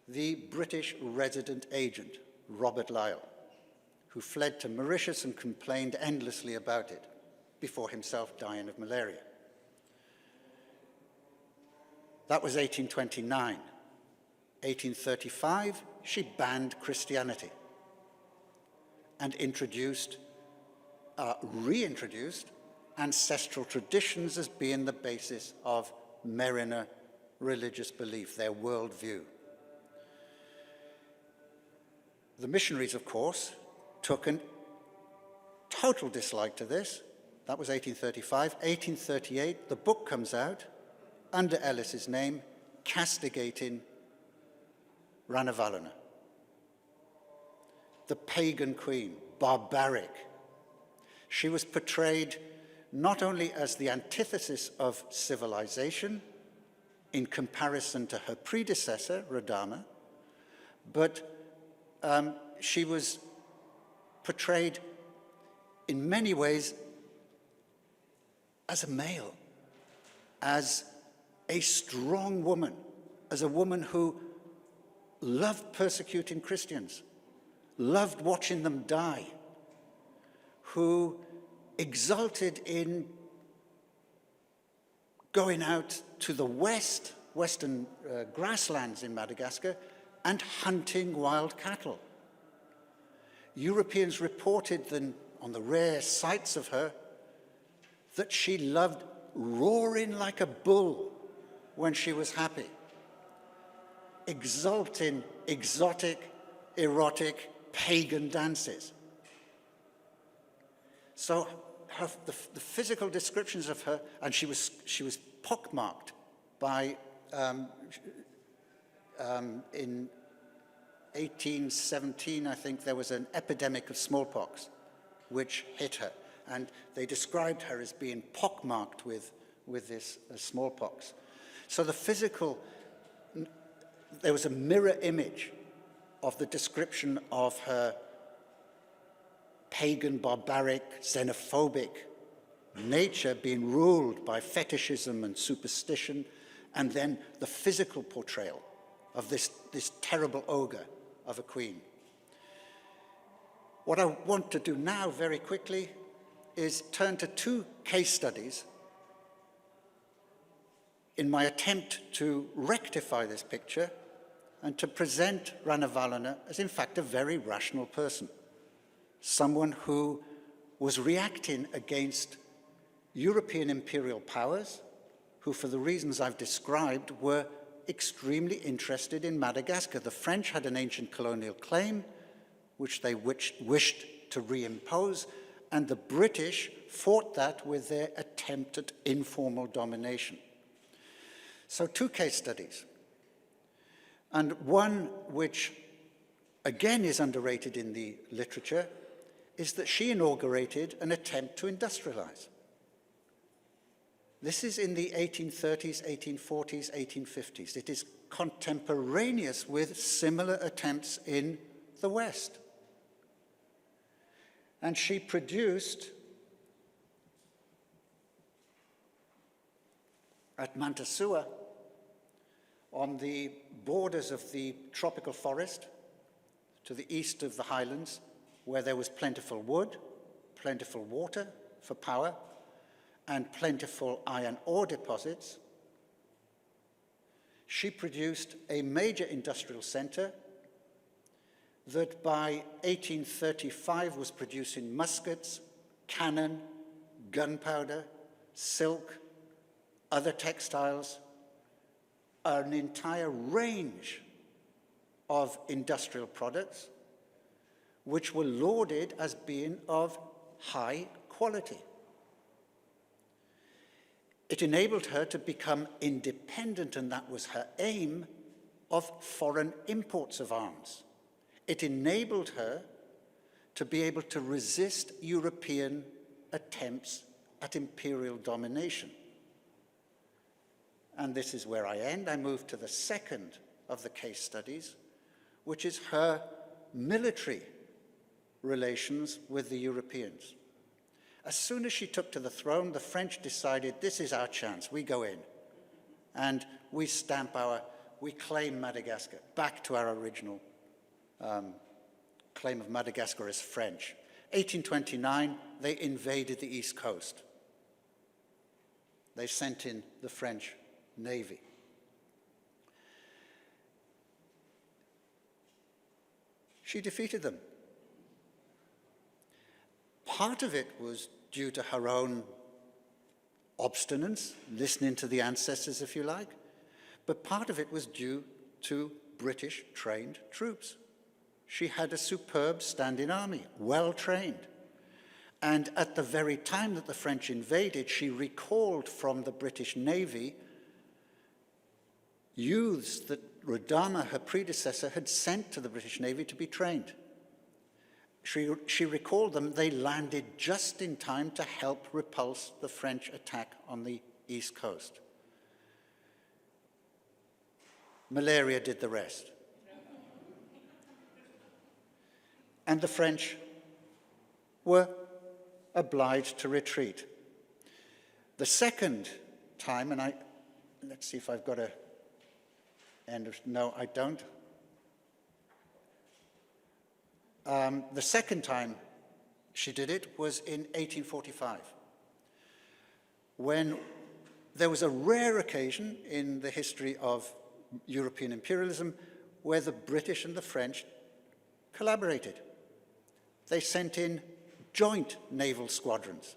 the British resident agent, Robert Lyle, who fled to Mauritius and complained endlessly about it, before himself dying of malaria. That was 1829. 1835, she banned Christianity and reintroduced ancestral traditions as being the basis of Merina religious belief, their worldview. The missionaries, of course, took a total dislike to this. That was 1835. 1838, the book comes out under Ellis's name, castigating Ranavalona, the pagan queen, barbaric. She was portrayed not only as the antithesis of civilization in comparison to her predecessor, Radama, but she was portrayed in many ways as a male, as a strong woman, as a woman who loved persecuting Christians, loved watching them die, who exulted in going out to the western grasslands in Madagascar and hunting wild cattle. Europeans reported then, on the rare sights of her, that she loved roaring like a bull when she was happy, exulting exotic, erotic, pagan dances. So the physical descriptions of her, and she was pockmarked by, in 1817, I think, there was an epidemic of smallpox which hit her, and they described her as being pockmarked with this smallpox. So the physical, there was a mirror image of the description of her pagan, barbaric, xenophobic nature being ruled by fetishism and superstition, and then the physical portrayal of this terrible ogre of a queen. What I want to do now very quickly is turn to two case studies in my attempt to rectify this picture and to present Ranavalona as, in fact, a very rational person, someone who was reacting against European imperial powers, who, for the reasons I've described, were extremely interested in Madagascar. The French had an ancient colonial claim, which they wished to reimpose, and the British fought that with their attempt at informal domination. So two case studies, and one which again is underrated in the literature is that she inaugurated an attempt to industrialize. This is in the 1830s, 1840s, 1850s. It is contemporaneous with similar attempts in the West. And she produced at Mantasua, on the borders of the tropical forest, to the east of the highlands, where there was plentiful wood, plentiful water for power, and plentiful iron ore deposits, she produced a major industrial center that by 1835 was producing muskets, cannon, gunpowder, silk, other textiles, an entire range of industrial products which were lauded as being of high quality. It enabled her to become independent, and that was her aim, of foreign imports of arms. It enabled her to be able to resist European attempts at imperial domination. And this is where I end. I move to the second of the case studies, which is her military relations with the Europeans. As soon as she took to the throne, the French decided, this is our chance, we go in. And we claim Madagascar, back to our original claim of Madagascar as French. 1829, they invaded the East Coast. They sent in the French Navy. She defeated them. Part of it was due to her own obstinance, listening to the ancestors, if you like, but part of it was due to British trained troops. She had a superb standing army, well trained. And at the very time that the French invaded, she recalled from the British Navy youths that Radama, her predecessor, had sent to the British Navy to be trained. She recalled them. They landed just in time to help repulse the French attack on the East Coast. Malaria did the rest. And the French were obliged to retreat. The second time, and let's see if I've got a end of, no, I don't. The second time she did it was in 1845, when there was a rare occasion in the history of European imperialism where the British and the French collaborated. They sent in joint naval squadrons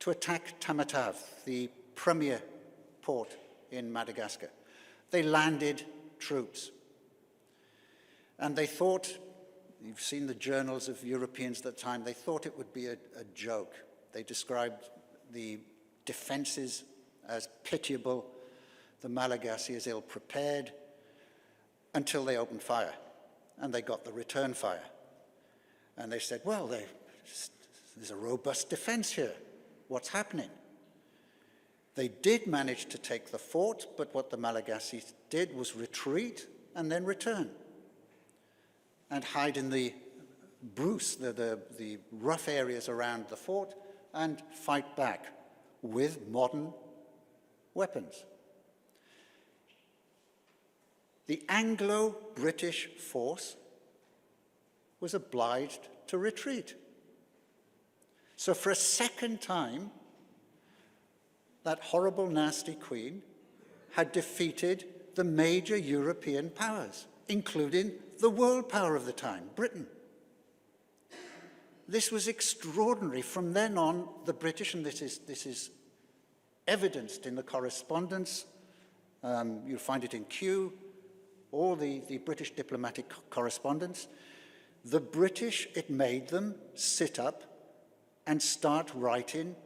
to attack Tamatave, the premier port in Madagascar. They landed troops. And they thought, you've seen the journals of Europeans at the time, they thought it would be a joke. They described the defenses as pitiable, the Malagasy as ill-prepared, until they opened fire, and they got the return fire. And they said, well, there's a robust defense here. What's happening? They did manage to take the fort, but what the Malagasy did was retreat and then return and hide in the Bruce, the rough areas around the fort, and fight back with modern weapons. The Anglo-British force was obliged to retreat. So for a second time, that horrible, nasty queen had defeated the major European powers, including the world power of the time, Britain. This was extraordinary. From then on, the British, and this is evidenced in the correspondence, you'll find it in Kew, all the British diplomatic correspondence. The British, it made them sit up and start writing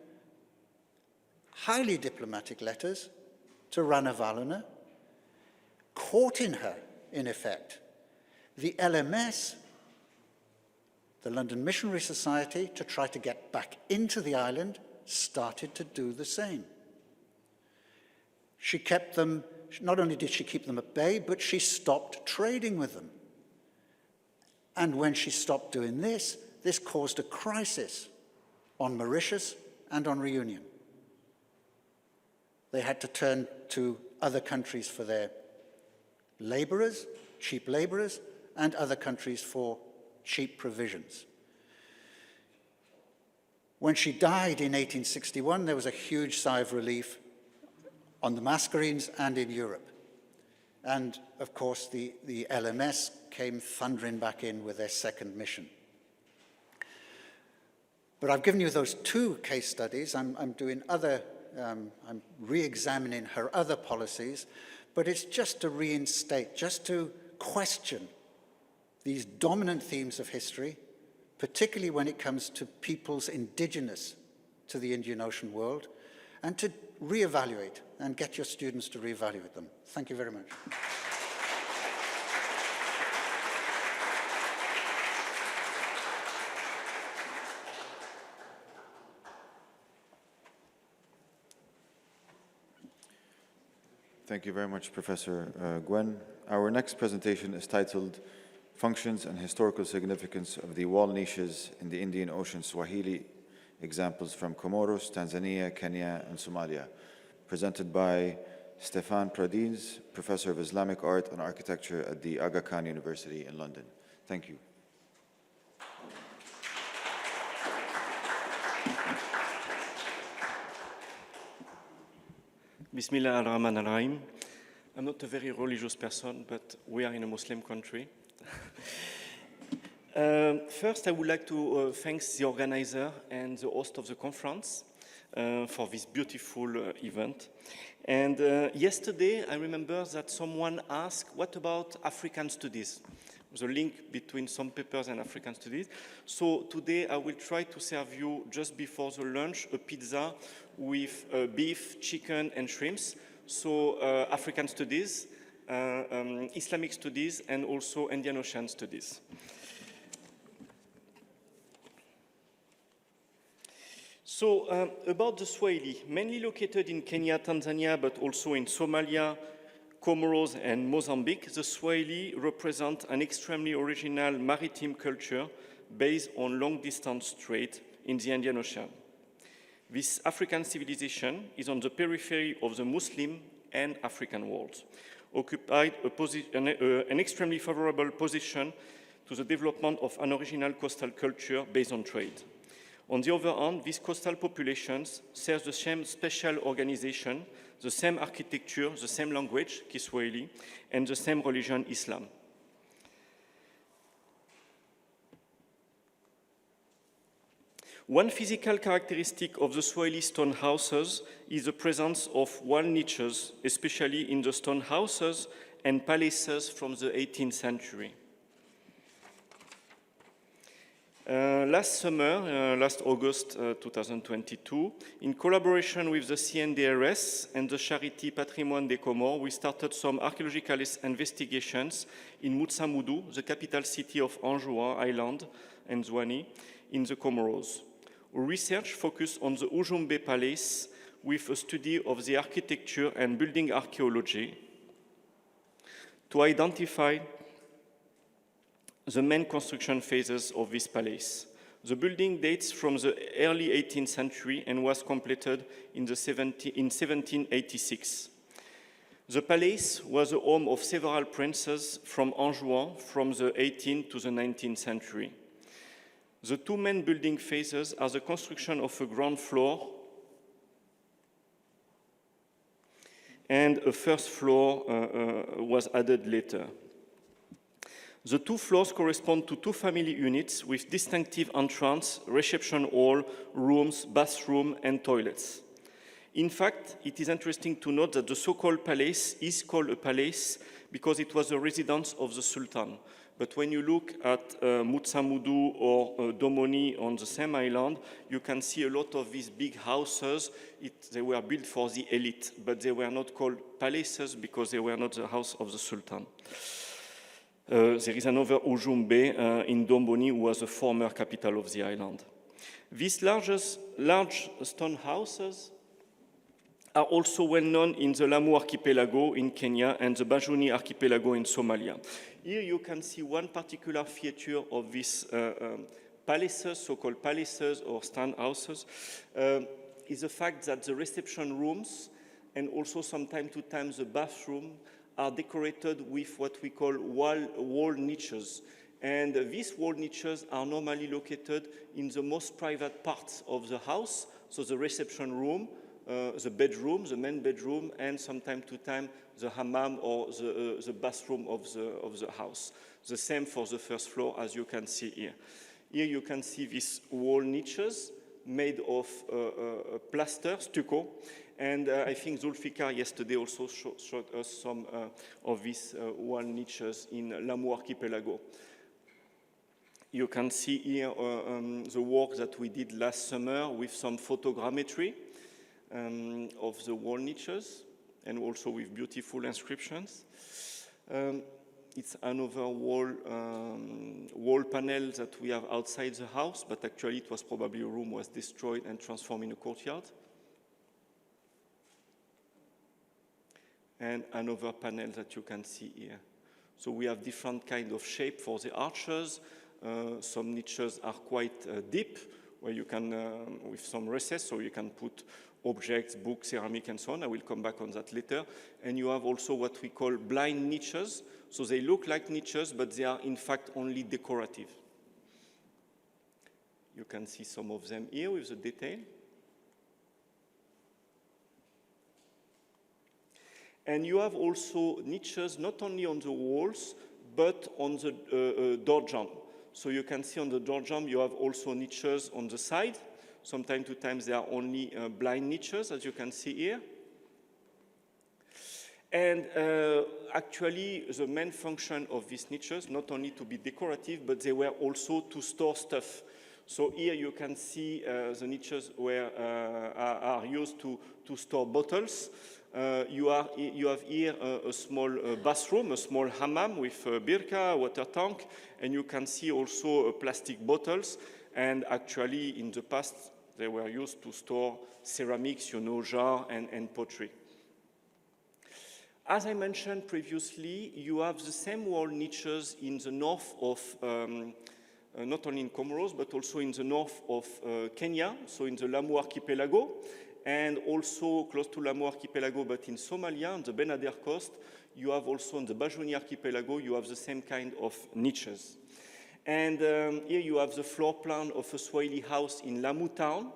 highly diplomatic letters to Ranavalona, courting her, in effect. The LMS, the London Missionary Society, to try to get back into the island, started to do the same. She kept them, not only did she keep them at bay, but she stopped trading with them. And when she stopped doing this, this caused a crisis on Mauritius and on Reunion. They had to turn to other countries for their laborers, cheap laborers, and other countries for cheap provisions. When she died in 1861, there was a huge sigh of relief on the Mascarenes and in Europe. And of course, the LMS came thundering back in with their second mission. But I've given you those two case studies. I'm doing other, I'm re-examining her other policies, but it's just to reinstate, just to question these dominant themes of history, particularly when it comes to peoples indigenous to the Indian Ocean world, and to reevaluate and get your students to reevaluate them. Thank you very much. Thank you very much, Professor Gwyn. Our next presentation is titled functions and historical significance of the wall niches in the Indian Ocean Swahili, examples from Comoros, Tanzania, Kenya, and Somalia, presented by Stéphane Pradines, Professor of Islamic Art and Architecture at the Aga Khan University in London. Thank you. Bismillah ar-Rahman ar-Rahim. I'm not a very religious person, but we are in a Muslim country. First, I would like to thank the organizer and the host of the conference for this beautiful event. And yesterday, I remember that someone asked, what about African studies? The link between some papers and African studies. So today, I will try to serve you, just before the lunch, a pizza with beef, chicken, and shrimps. So African studies, Islamic studies, and also Indian Ocean studies. So about the Swahili, mainly located in Kenya, Tanzania, but also in Somalia, Comoros, and Mozambique, the Swahili represent an extremely original maritime culture based on long-distance trade in the Indian Ocean. This African civilization is on the periphery of the Muslim and African worlds, occupied an extremely favorable position to the development of an original coastal culture based on trade. On the other hand, these coastal populations share the same special organization, the same architecture, the same language, Kiswahili, and the same religion, Islam. One physical characteristic of the Swahili stone houses is the presence of wall niches, especially in the stone houses and palaces from the 18th century. Last summer, last August 2022, in collaboration with the CNDRS and the Charity Patrimoine des Comores, we started some archaeological investigations in Mutsamudu, the capital city of Anjouan Island and Zwane, in the Comoros. Our research focused on the Ujumbe Palace with a study of the architecture and building archaeology to identify the main construction phases of this palace. The building dates from the early 18th century and was completed in 1786. The palace was the home of several princes from Anjouan from the 18th to the 19th century. The two main building phases are the construction of a ground floor and a first floor was added later. The two floors correspond to two family units with distinctive entrance, reception hall, rooms, bathroom, and toilets. In fact, it is interesting to note that the so-called palace is called a palace because it was the residence of the Sultan. But when you look at Mutsamudu or Domoni on the same island, you can see a lot of these big houses. They were built for the elite, but they were not called palaces because they were not the house of the Sultan. There is another Ujumbe in Domboni, who was the former capital of the island. These large stone houses are also well known in the Lamu archipelago in Kenya and the Bajuni archipelago in Somalia. Here you can see one particular feature of these palaces, so-called palaces or stand houses, is the fact that the reception rooms and also from time to time the bathroom are decorated with what we call wall niches. And these wall niches are normally located in the most private parts of the house, so the reception room, the bedroom, the main bedroom, and from time to time the hammam or the bathroom of the house. The same for the first floor, as you can see here. Here you can see these wall niches made of plaster, stucco, and I think Zulfikar yesterday also showed us some of these wall niches in Lamu archipelago. You can see here the work that we did last summer with some photogrammetry of the wall niches and also with beautiful inscriptions. It's another wall panel that we have outside the house, but actually it was probably a room was destroyed and transformed in a courtyard. And another panel that you can see here. So we have different kind of shape for the arches. Some niches are quite deep, where you can, with some recess, so you can put objects, books, ceramic, and so on. I will come back on that later. And you have also what we call blind niches. So they look like niches, but they are in fact only decorative. You can see some of them here with the detail. And you have also niches not only on the walls, but on the door jamb. So you can see on the door jamb, you have also niches on the side. From time to time, they are only blind niches, as you can see here. And actually, the main function of these niches, not only to be decorative, but they were also to store stuff. So here you can see the niches are used to store bottles. You have here a small bathroom, a small hammam with a birka, water tank, and you can see also plastic bottles. And actually, in the past, they were used to store ceramics, jar and pottery. As I mentioned previously, you have the same wall niches in the north of, not only in Comoros, but also in the north of Kenya, so in the Lamu Archipelago, and also close to Lamu Archipelago, but in Somalia, on the Benadir coast, you have also on the Bajuni Archipelago, you have the same kind of niches. And here you have the floor plan of a Swahili house in Lamu town,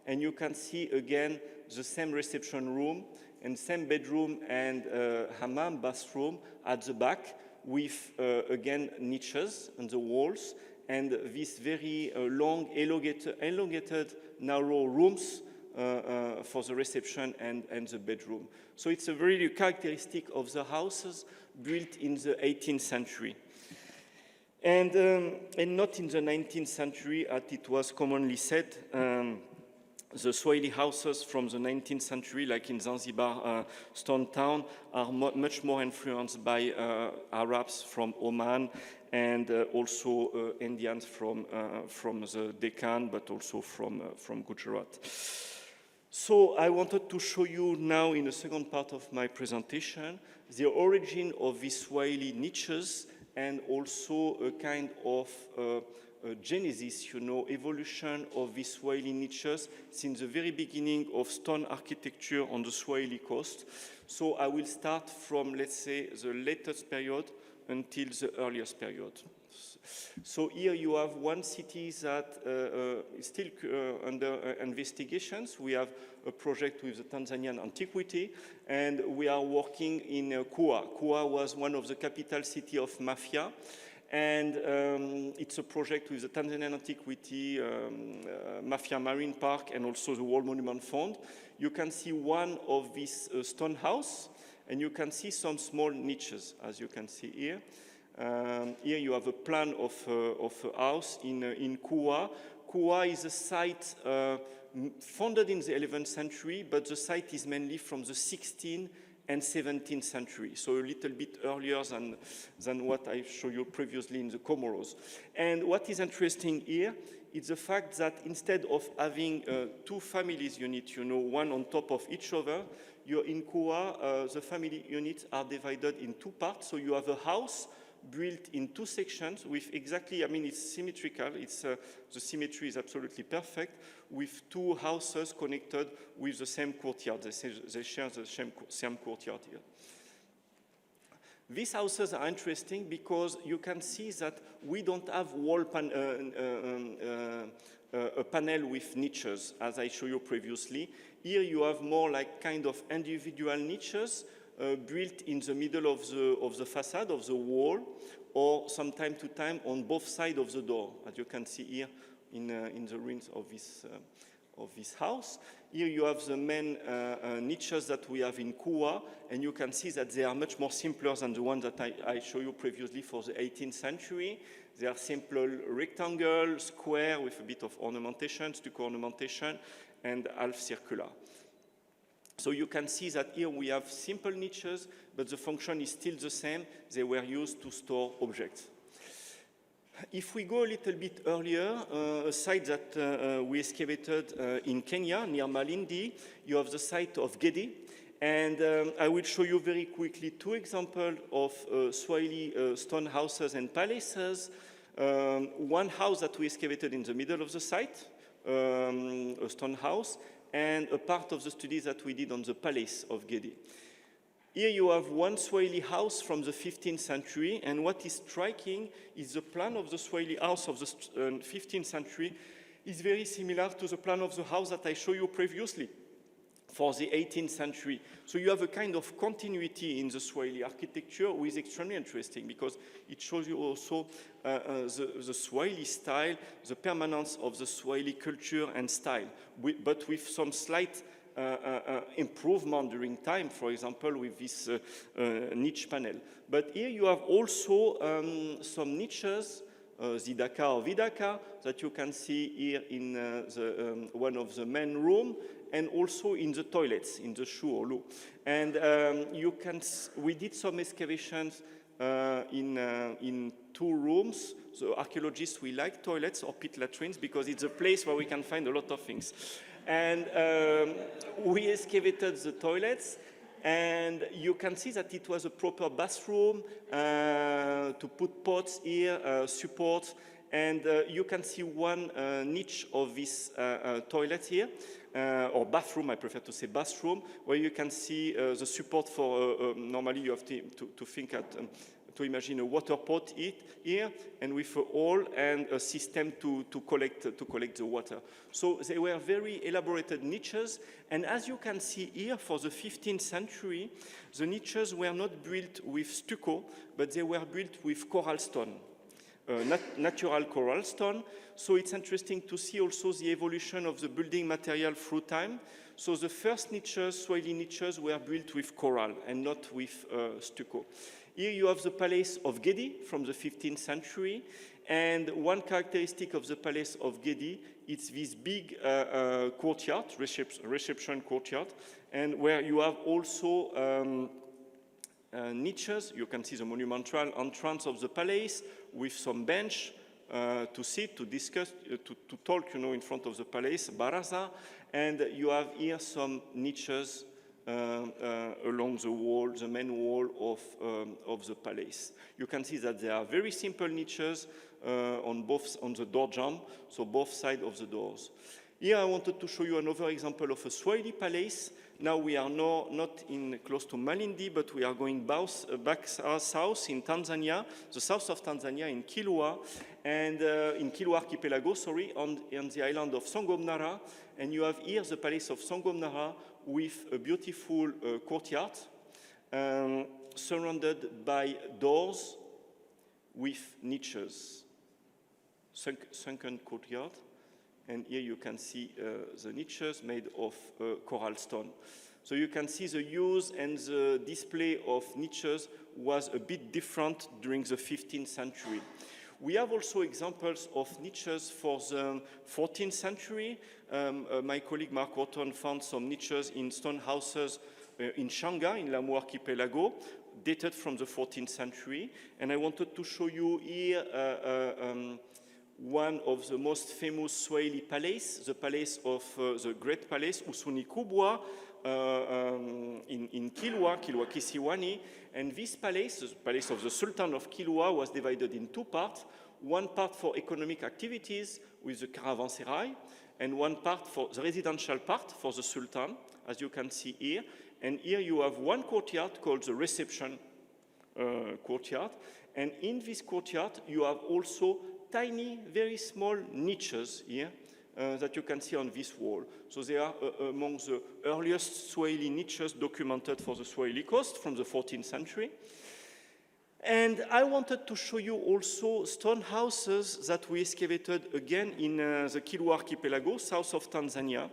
and you can see again the same reception room and same bedroom and hammam bathroom at the back with, again, niches on the walls and these very long, elongated, narrow rooms for the reception and the bedroom. So it's a very characteristic of the houses built in the 18th century. And not in the 19th century, as it was commonly said. The Swahili houses from the 19th century, like in Zanzibar, Stone Town, are much more influenced by Arabs from Oman and also Indians from the Deccan, but also from Gujarat. So I wanted to show you now in the second part of my presentation the origin of these Swahili niches and also a kind of genesis, evolution of these Swahili niches since the very beginning of stone architecture on the Swahili coast. So I will start from, let's say, the latest period until the earliest period. So here you have one city that is still under investigations. We have a project with the Tanzanian antiquity, and we are working in Kua. Kua was one of the capital city of Mafia. And it's a project with the Tanzanian Antiquity, Mafia Marine Park, and also the World Monument Fund. You can see one of these stone house, and you can see some small niches, as you can see here. Here you have a plan of a house in Kua. Kua is a site founded in the 11th century, but the site is mainly from the 16th and 17th century, so a little bit earlier than what I showed you previously in the Comoros. And what is interesting here is the fact that instead of having two families units, one on top of each other, in Kua, the family units are divided in two parts. So you have a house built in two sections with exactly, it's symmetrical. The symmetry is absolutely perfect with two houses connected with the same courtyard. They share the same courtyard here. These houses are interesting because you can see that we don't have a panel with niches, as I showed you previously. Here you have more like kind of individual niches built in the middle of the facade, of the wall, or from time to time on both sides of the door, as you can see here in the ruins of this house. Here you have the main niches that we have in Kua, and you can see that they are much more simpler than the ones that I showed you previously for the 18th century. They are simple rectangle, square with a bit of ornamentation, stucco ornamentation, and half circular. So you can see that here we have simple niches, but the function is still the same. They were used to store objects. If we go a little bit earlier, a site that we excavated in Kenya, near Malindi, you have the site of Gedi. And I will show you very quickly two examples of Swahili stone houses and palaces. One house that we excavated in the middle of the site, a stone house, and a part of the studies that we did on the palace of Gedi. Here you have one Swahili house from the 15th century, and what is striking is the plan of the Swahili house of the 15th century is very similar to the plan of the house that I showed you previously for the 18th century. So you have a kind of continuity in the Swahili architecture, which is extremely interesting because it shows you also the Swahili style, the permanence of the Swahili culture and style, but with some slight improvement during time, for example, with this niche panel. But here you have also some niches, Zidaka or Vidaka, that you can see here in one of the main room, and also in the toilets, in the Shuolu. And we did some excavations in two rooms. So archaeologists, we like toilets or pit latrines because it's a place where we can find a lot of things. And we excavated the toilets, and you can see that it was a proper bathroom to put pots here, support, and you can see one niche of this toilet here, or bathroom, I prefer to say bathroom, where you can see the support for, normally you have to think to imagine a water pot here, and with a hole and a system to collect the water. So they were very elaborated niches, and as you can see here, for the 15th century, the niches were not built with stucco, but they were built with coral stone. Natural coral stone. So it's interesting to see also the evolution of the building material through time. So the first niches, Swahili niches, were built with coral and not with stucco. Here you have the Palace of Gedi from the 15th century. And one characteristic of the Palace of Gedi, it's this big courtyard, reception courtyard, and where you have also niches. You can see the monumental entrance of the palace with some bench to sit, to discuss, to talk, in front of the palace, baraza. And you have here some niches along the wall, the main wall of the palace. You can see that they are very simple niches on the door jamb, so both sides of the doors. Here I wanted to show you another example of a Swahili palace. Now we are not close to Malindi, but we are going back south in Tanzania, the south of Tanzania in Kilwa, and in Kilwa Archipelago, on the island of Sangomnara. And you have here the palace of Sangomnara with a beautiful courtyard surrounded by doors with niches, sunken courtyard. And here you can see the niches made of coral stone. So you can see the use and the display of niches was a bit different during the 15th century. We have also examples of niches for the 14th century. My colleague Mark Orton found some niches in stone houses in Shanga, in Lamu Archipelago, dated from the 14th century. And I wanted to show you here one of the most famous Swahili palace, the palace of the great palace, Usuni Kubwa, in Kilwa Kisiwani. And this palace, the palace of the Sultan of Kilwa, was divided in two parts. One part for economic activities with the caravanserai, and one part for the residential part for the Sultan, as you can see here. And here you have one courtyard called the reception courtyard. And in this courtyard, you have also tiny, very small niches here that you can see on this wall. So they are among the earliest Swahili niches documented for the Swahili coast from the 14th century. And I wanted to show you also stone houses that we excavated again in the Kilwa Archipelago, south of Tanzania.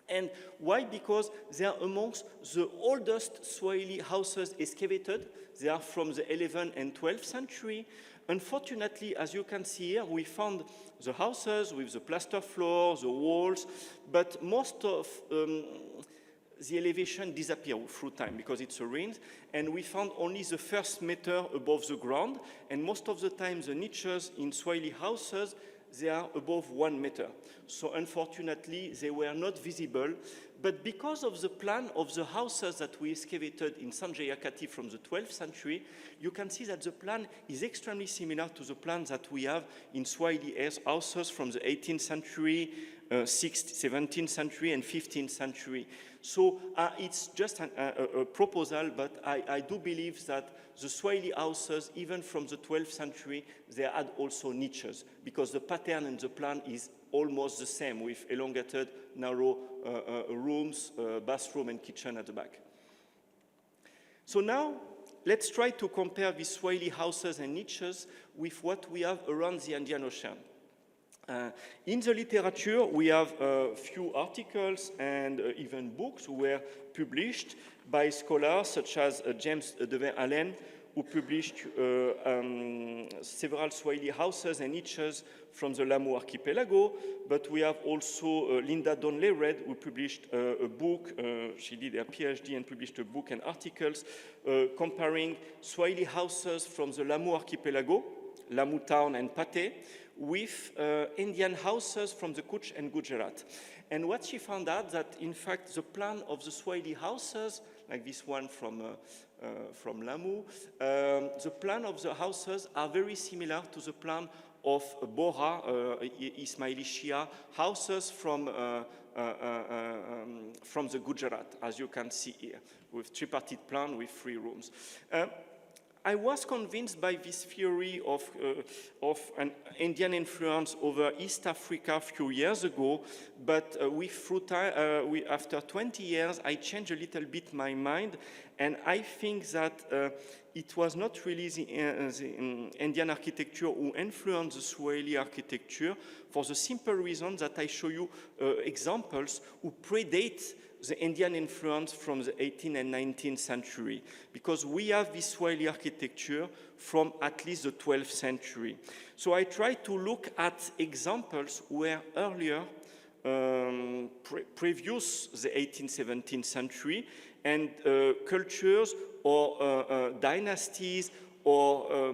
And why? Because they are amongst the oldest Swahili houses excavated. They are from the 11th and 12th century. Unfortunately, as you can see here, we found the houses with the plaster floor, the walls, but most of the elevation disappeared through time because it's a rain, and we found only the first meter above the ground, and most of the time the niches in Swahili houses, they are above 1 meter. So unfortunately, they were not visible. But because of the plan of the houses that we excavated in Sanjayakati from the 12th century, you can see that the plan is extremely similar to the plan that we have in Swahili houses from the 18th century, 17th century, and 15th century. So it's just a proposal, but I do believe that the Swahili houses, even from the 12th century, they had also niches, because the pattern in the plan is almost the same, with elongated, narrow rooms, bathroom, and kitchen at the back. So now, let's try to compare these Swahili houses and niches with what we have around the Indian Ocean. In the literature, we have a few articles and even books were published by scholars such as James Devin Allen, who published several Swahili houses and niches from the Lamu archipelago, but we have also Linda Donnelly-Reid, who published a book. She did her PhD and published a book and articles comparing Swahili houses from the Lamu archipelago, Lamu town and Pate, with Indian houses from the Kutch and Gujarat. And what she found out that, in fact, the plan of the Swahili houses, like this one from Lamu, the plan of the houses are very similar to the plan of Bora, Ismaili Shia houses from the Gujarat, as you can see here, with tripartite plan with 3 rooms. I was convinced by this theory of an Indian influence over East Africa a few years ago, but after 20 years, I changed a little bit my mind, and I think that it was not really the Indian architecture who influenced the Swahili architecture, for the simple reason that I show you examples who predate the Indian influence from the 18th and 19th century, because we have this Swahili architecture from at least the 12th century. So I try to look at examples where earlier, previous the 18th, 17th century, and cultures or dynasties or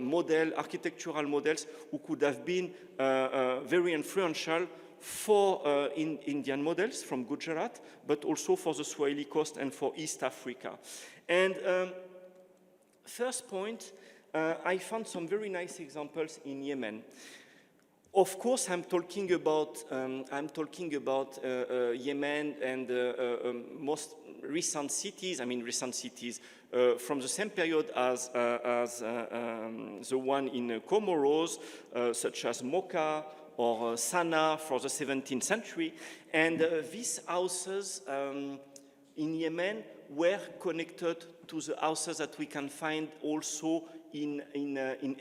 architectural models who could have been very influential for Indian models from Gujarat, but also for the Swahili coast and for East Africa. And first point, I found some very nice examples in Yemen. Of course, I'm talking about Yemen and most recent cities. I mean, recent cities from the same period as the one in Comoros, such as Mocha or Sana'a for the 17th century. And these houses in Yemen were connected to the houses that we can find also in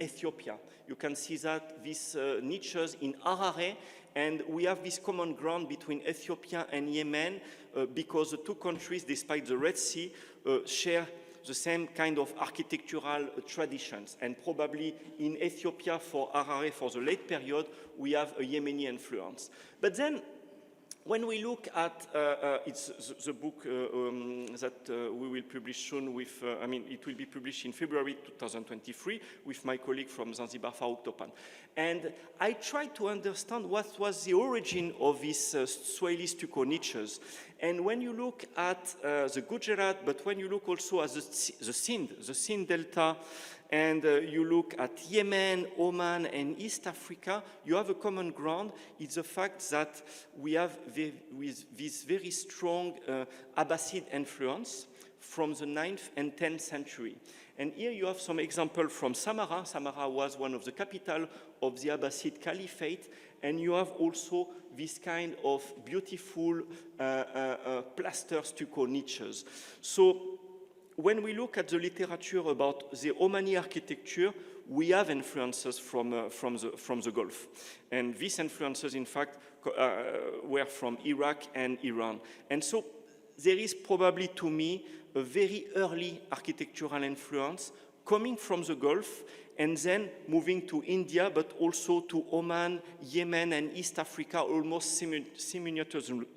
Ethiopia. You can see that these niches in Harare, and we have this common ground between Ethiopia and Yemen because the two countries, despite the Red Sea, share the same kind of architectural traditions. And probably in Ethiopia for Harare, for the late period, we have a Yemeni influence. But then, when we look at, it's the book that we will publish soon with, it will be published in February 2023 with my colleague from Zanzibar, Farouk Topan. And I tried to understand what was the origin of these Swahili stucco niches. And when you look at the Gujarat, but when you look also at the Sindh Delta, and you look at Yemen, Oman, and East Africa, you have a common ground. It's the fact that we have this very strong Abbasid influence from the 9th and 10th century. And here you have some example from Samarra. Samarra was one of the capital of the Abbasid Caliphate, and you have also this kind of beautiful plaster stucco niches. So when we look at the literature about the Omani architecture, we have influences from the Gulf. And these influences, in fact, were from Iraq and Iran. And so there is probably, to me, a very early architectural influence coming from the Gulf and then moving to India, but also to Oman, Yemen, and East Africa almost simultaneously.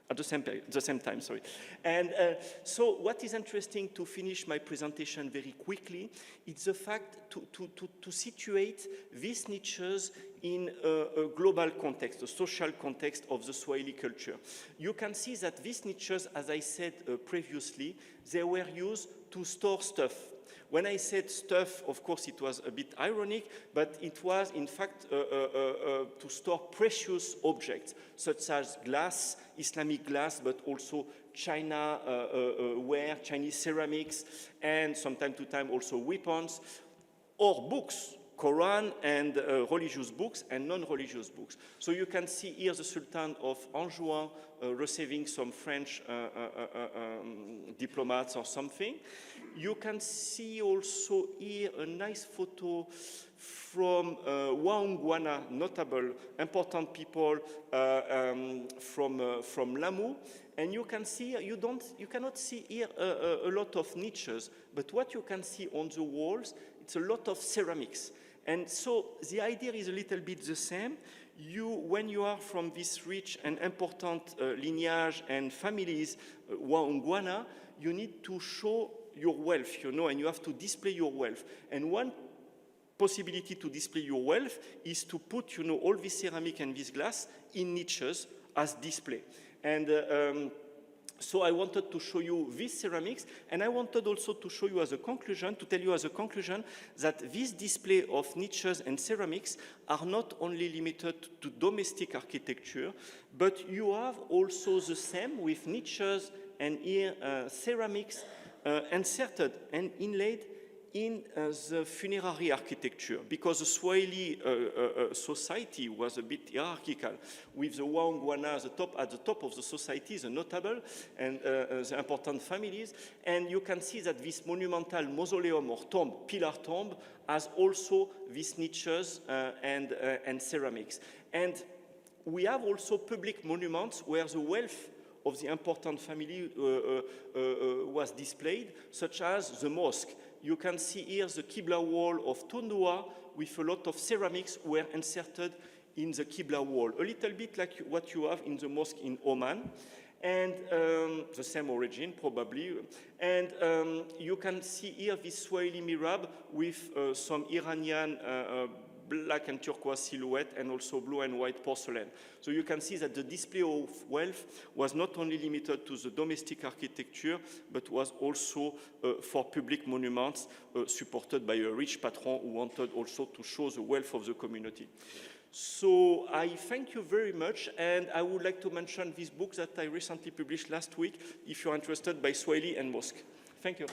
At the same time, sorry. And so what is interesting, to finish my presentation very quickly, it's the fact to situate these niches in a global context, a social context of the Swahili culture. You can see that these niches, as I said previously, they were used to store stuff. When I said stuff, of course, it was a bit ironic, but it was, in fact, to store precious objects, such as glass, Islamic glass, but also China ware, Chinese ceramics, and from time to time also weapons, or books, Quran and religious books and non-religious books. So you can see here the Sultan of Anjouan receiving some French diplomats or something. You can see also here a nice photo from Waungwana, notable, important people from Lamu. And you can see, you cannot see here a lot of niches, but what you can see on the walls, it's a lot of ceramics. And so the idea is a little bit the same. When you are from this rich and important lineage and families, Waungwana, you need to show your wealth, you know, and you have to display your wealth. And one possibility to display your wealth is to put, you know, all this ceramic and this glass in niches as display. And so I wanted to show you these ceramics, and I wanted also to show you as a conclusion, to tell you as a conclusion, that this display of niches and ceramics are not only limited to domestic architecture, but you have also the same with niches and here ceramics inserted and inlaid in the funerary architecture, because the Swahili society was a bit hierarchical, with the Waungwana at the top of the society, the notable and the important families. And you can see that this monumental mausoleum or tomb, pillar tomb, has also these niches and ceramics. And we have also public monuments where the wealth of the important family was displayed, such as the mosque. You can see here the Qibla wall of Tundua with a lot of ceramics were inserted in the Qibla wall, a little bit like what you have in the mosque in Oman, and the same origin probably. And you can see here this Swahili mihrab with some Iranian black and turquoise silhouette and also blue and white porcelain. So you can see that the display of wealth was not only limited to the domestic architecture, but was also for public monuments supported by a rich patron who wanted also to show the wealth of the community. So I thank you very much, and I would like to mention this book that I recently published last week, if you're interested, by Swahili and Mosque. Thank you.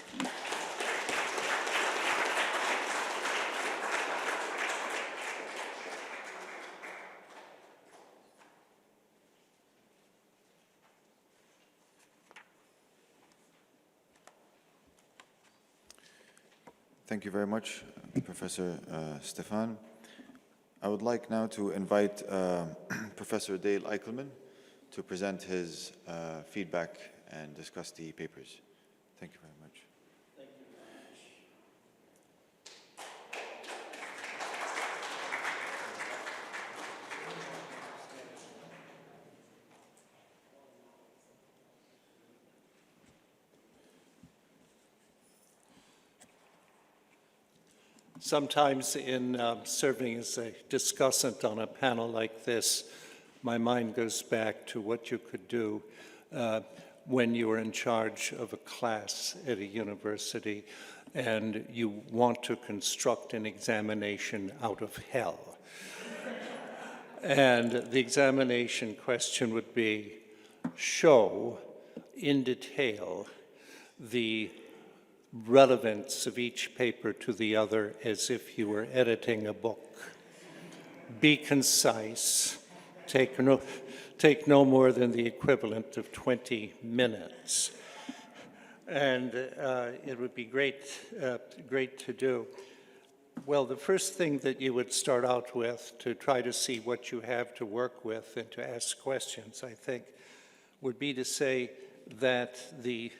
Thank you very much, Professor Stéphane. I would like now to invite Professor Dale Eichelman to present his feedback and discuss the papers. Thank you very much. Thank you very much. Sometimes in serving as a discussant on a panel like this, my mind goes back to what you could do when you were in charge of a class at a university and you want to construct an examination out of hell. And the examination question would be, show in detail the relevance of each paper to the other as if you were editing a book. Be concise. Take no more than the equivalent of 20 minutes. And it would be great to do. Well, the first thing that you would start out with to try to see what you have to work with and to ask questions, I think, would be to say that the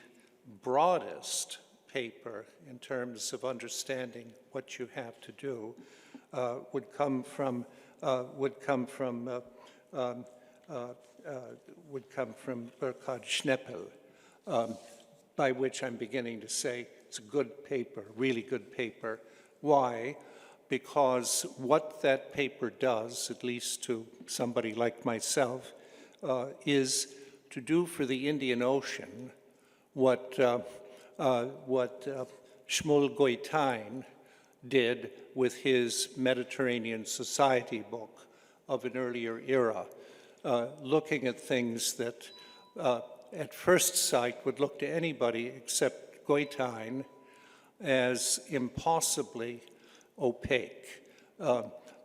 broadest paper in terms of understanding what you have to do would come from Burkhard Schnepel, by which I'm beginning to say it's a good paper, really good paper. Why? because what that paper does, at least to somebody like myself, is to do for the Indian Ocean what Shmuel Goitain did with his Mediterranean Society book of an earlier era, looking at things that at first sight would look to anybody except Goitain as impossibly opaque.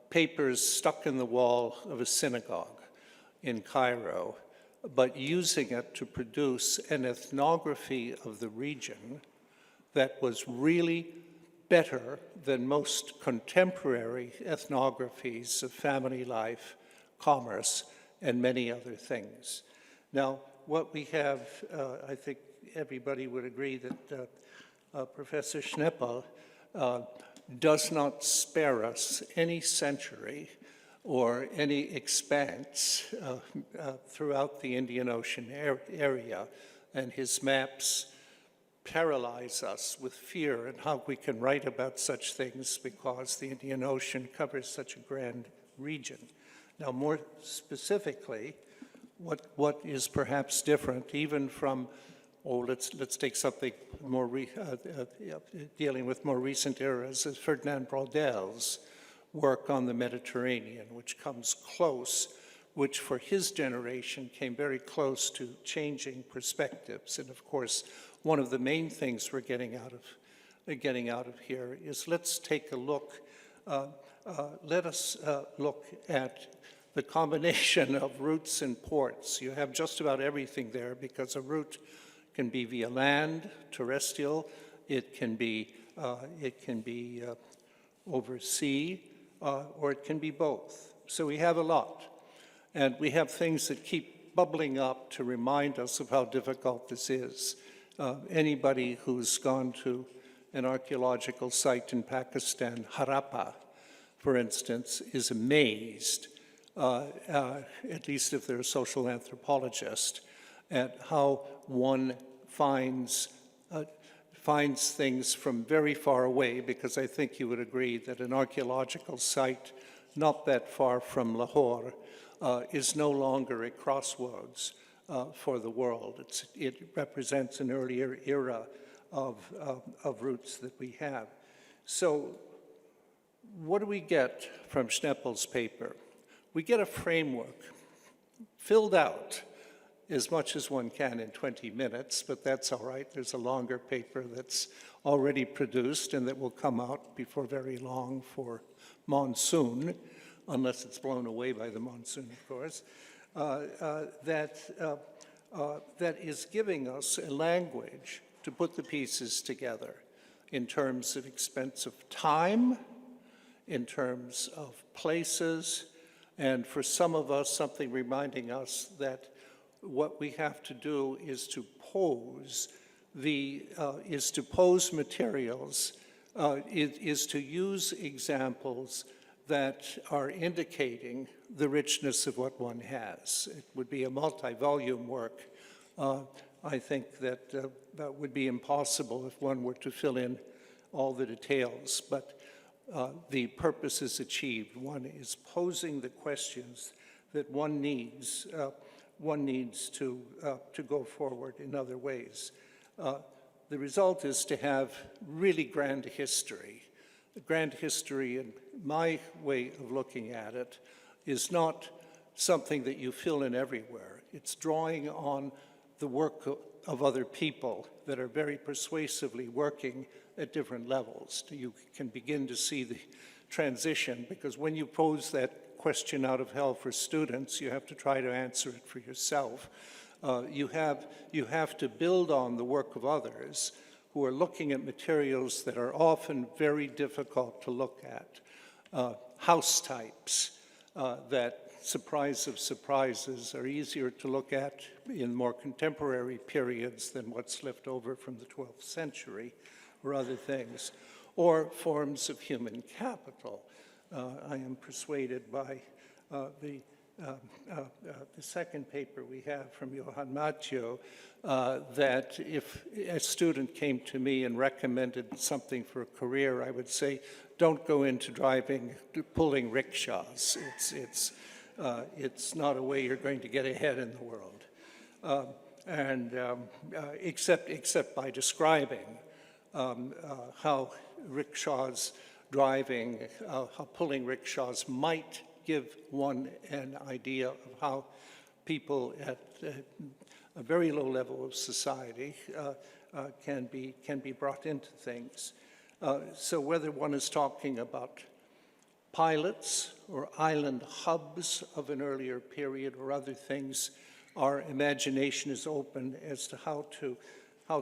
Papers stuck in the wall of a synagogue in Cairo, but using it to produce an ethnography of the region that was really better than most contemporary ethnographies of family life, commerce, and many other things. Now, what we have, I think everybody would agree that Professor Schnepel does not spare us any century or any expanse throughout the Indian Ocean area, and his maps paralyze us with fear and how we can write about such things because the Indian Ocean covers such a grand region. Now, more specifically, what is perhaps different, even from, let's take something more dealing with more recent eras, is Ferdinand Braudel's work on the Mediterranean, which comes close, which for his generation came very close to changing perspectives. And of course, one of the main things we're getting out of here is let's take a look. Let us look at the combination of routes and ports. You have just about everything there because a route can be via land, terrestrial. It can be over sea, or it can be both. So we have a lot. And we have things that keep bubbling up to remind us of how difficult this is. Anybody who's gone to an archaeological site in Pakistan, Harappa, for instance, is amazed, at least if they're a social anthropologist, at how one finds things from very far away, because I think you would agree that an archaeological site not that far from Lahore is no longer a crossroads for the world. It represents an earlier era of roots that we have. So what do we get from Schnepel's paper? We get a framework filled out as much as one can in 20 minutes, but that's all right. There's a longer paper that's already produced and that will come out before very long for monsoon, unless it's blown away by the monsoon, of course, that is giving us a language to put the pieces together in terms of expense of time, in terms of places, and for some of us, something reminding us that what we have to do is to pose materials, is to use examples that are indicating the richness of what one has. It would be a multi-volume work. I think that that would be impossible if one were to fill in all the details, but the purpose is achieved. One is posing the questions that one needs to go forward in other ways. The result is to have really grand history. The grand history, in my way of looking at it, is not something that you fill in everywhere. It's drawing on the work of other people that are very persuasively working at different levels. You can begin to see the transition, because when you pose that question out of hell for students, you have to try to answer it for yourself. You have to build on the work of others who are looking at materials that are often very difficult to look at. House types that, surprise of surprises, are easier to look at in more contemporary periods than what's left over from the 12th century or other things. Or forms of human capital. I am persuaded by the the second paper we have from Johan Mathew, that if a student came to me and recommended something for a career, I would say, don't go into pulling rickshaws. It's not a way you're going to get ahead in the world. Except by describing how rickshaws driving, how pulling rickshaws might give one an idea of how people at a very low level of society can be brought into things. So whether one is talking about pilots or island hubs of an earlier period or other things, our imagination is open as to how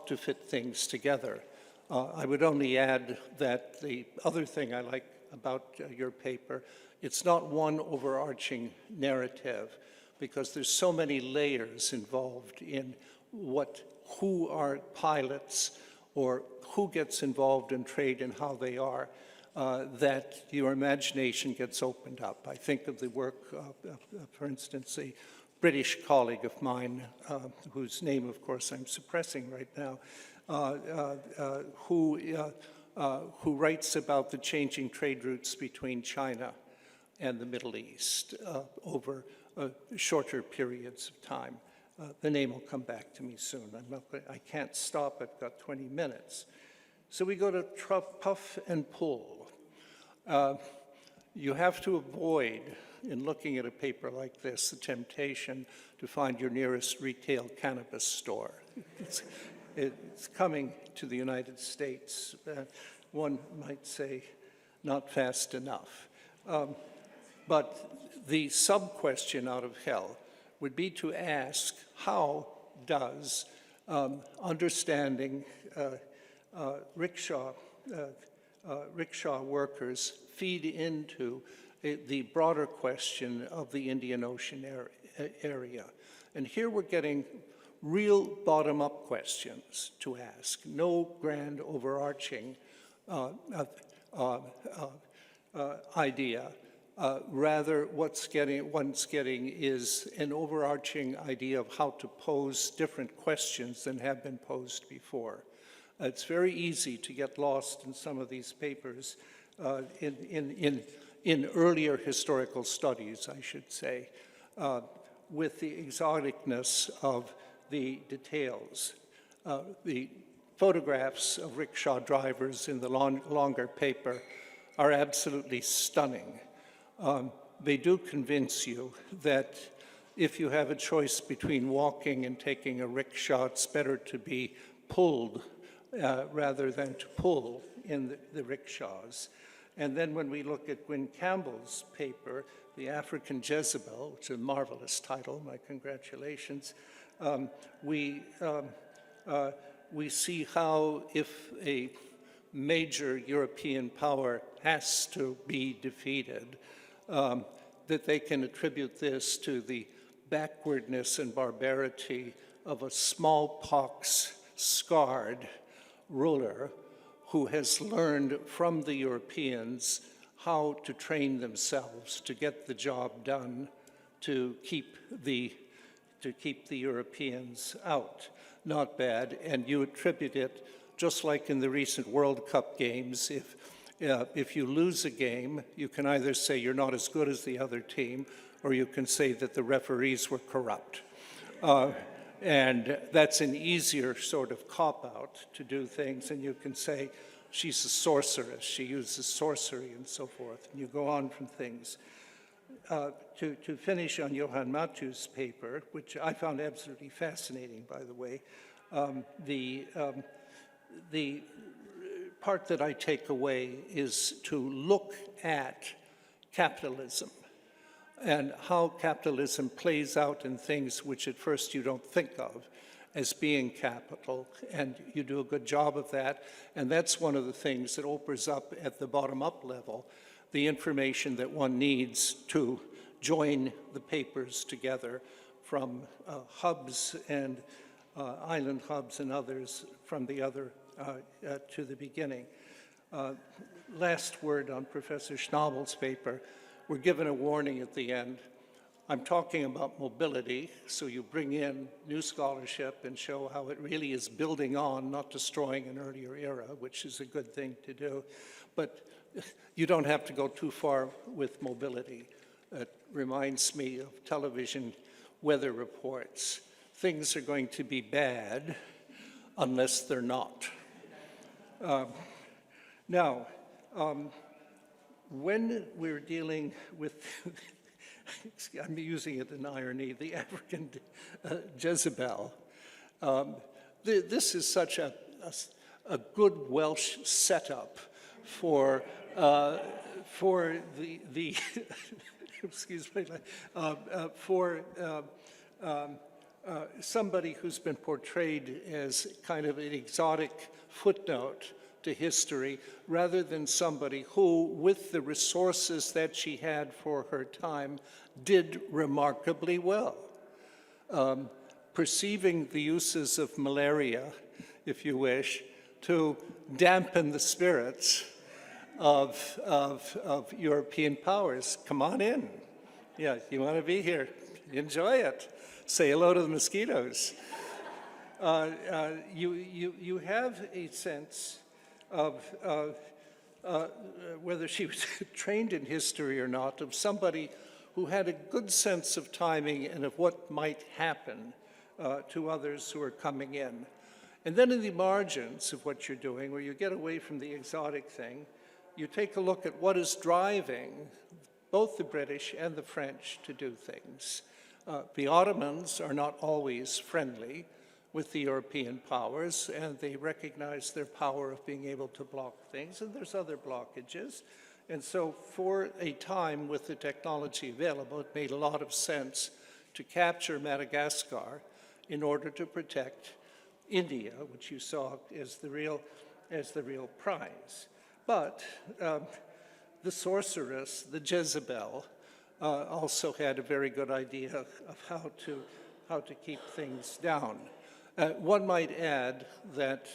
to fit things together. I would only add that the other thing I like about your paper, it's not one overarching narrative, because there's so many layers involved in who are pilots or who gets involved in trade and how they are, that your imagination gets opened up. I think of the work, for instance, a British colleague of mine, whose name, of course, I'm suppressing right now, who writes about the changing trade routes between China and the Middle East over shorter periods of time. The name will come back to me soon. I can't stop, I've got 20 minutes. So we go to puff and pull. You have to avoid, in looking at a paper like this, the temptation to find your nearest retail cannabis store. It's coming to the United States. One might say, not fast enough. But the sub-question out of hell would be to ask, how does understanding rickshaw workers feed into the broader question of the Indian Ocean area? And here we're getting real bottom-up questions to ask, no grand overarching idea. Rather, one's getting is an overarching idea of how to pose different questions than have been posed before. It's very easy to get lost in some of these papers in earlier historical studies, I should say, with the exoticness of the details. The photographs of rickshaw drivers in the longer paper are absolutely stunning. They do convince you that if you have a choice between walking and taking a rickshaw, it's better to be pulled rather than to pull in the rickshaws. And then when we look at Gwyn Campbell's paper, The African Jezebel, which is a marvelous title, my congratulations, we see how if a major European power has to be defeated, that they can attribute this to the backwardness and barbarity of a smallpox-scarred ruler who has learned from the Europeans how to train themselves to get the job done, to keep the Europeans out. Not bad, and you attribute it, just like in the recent World Cup games, if you lose a game, you can either say you're not as good as the other team, or you can say that the referees were corrupt. And that's an easier sort of cop-out to do things, and you can say, she's a sorceress, she uses sorcery and so forth, and you go on from things. To finish on Johan Mathew's paper, which I found absolutely fascinating, by the way, the part that I take away is to look at capitalism and how capitalism plays out in things which at first you don't think of as being capital, and you do a good job of that. And that's one of the things that opens up at the bottom-up level, the information that one needs to join the papers together from hubs and island hubs and others from the other to the beginning. Last word on Professor Schnabel's paper. We're given a warning at the end. I'm talking about mobility, so you bring in new scholarship and show how it really is building on, not destroying an earlier era, which is a good thing to do. But you don't have to go too far with mobility. It reminds me of television weather reports. Things are going to be bad unless they're not. Now, when we're dealing with, I'm using it in irony, the African Jezebel, this is such a good Welsh setup for the excuse me, for somebody who's been portrayed as kind of an exotic footnote to history, rather than somebody who, with the resources that she had for her time, did remarkably well. Perceiving the uses of malaria, if you wish, to dampen the spirits of European powers. Come on in. Yeah, you want to be here. Enjoy it. Say hello to the mosquitoes. You have a sense of whether she was trained in history or not, of somebody who had a good sense of timing and of what might happen to others who are coming in. And then in the margins of what you're doing, where you get away from the exotic thing, you take a look at what is driving both the British and the French to do things. The Ottomans are not always friendly with the European powers, and they recognize their power of being able to block things, and there's other blockages. And so for a time with the technology available, it made a lot of sense to capture Madagascar in order to protect India, which you saw as the real prize. But the sorceress, the Jezebel, also had a very good idea of how to keep things down. One might add that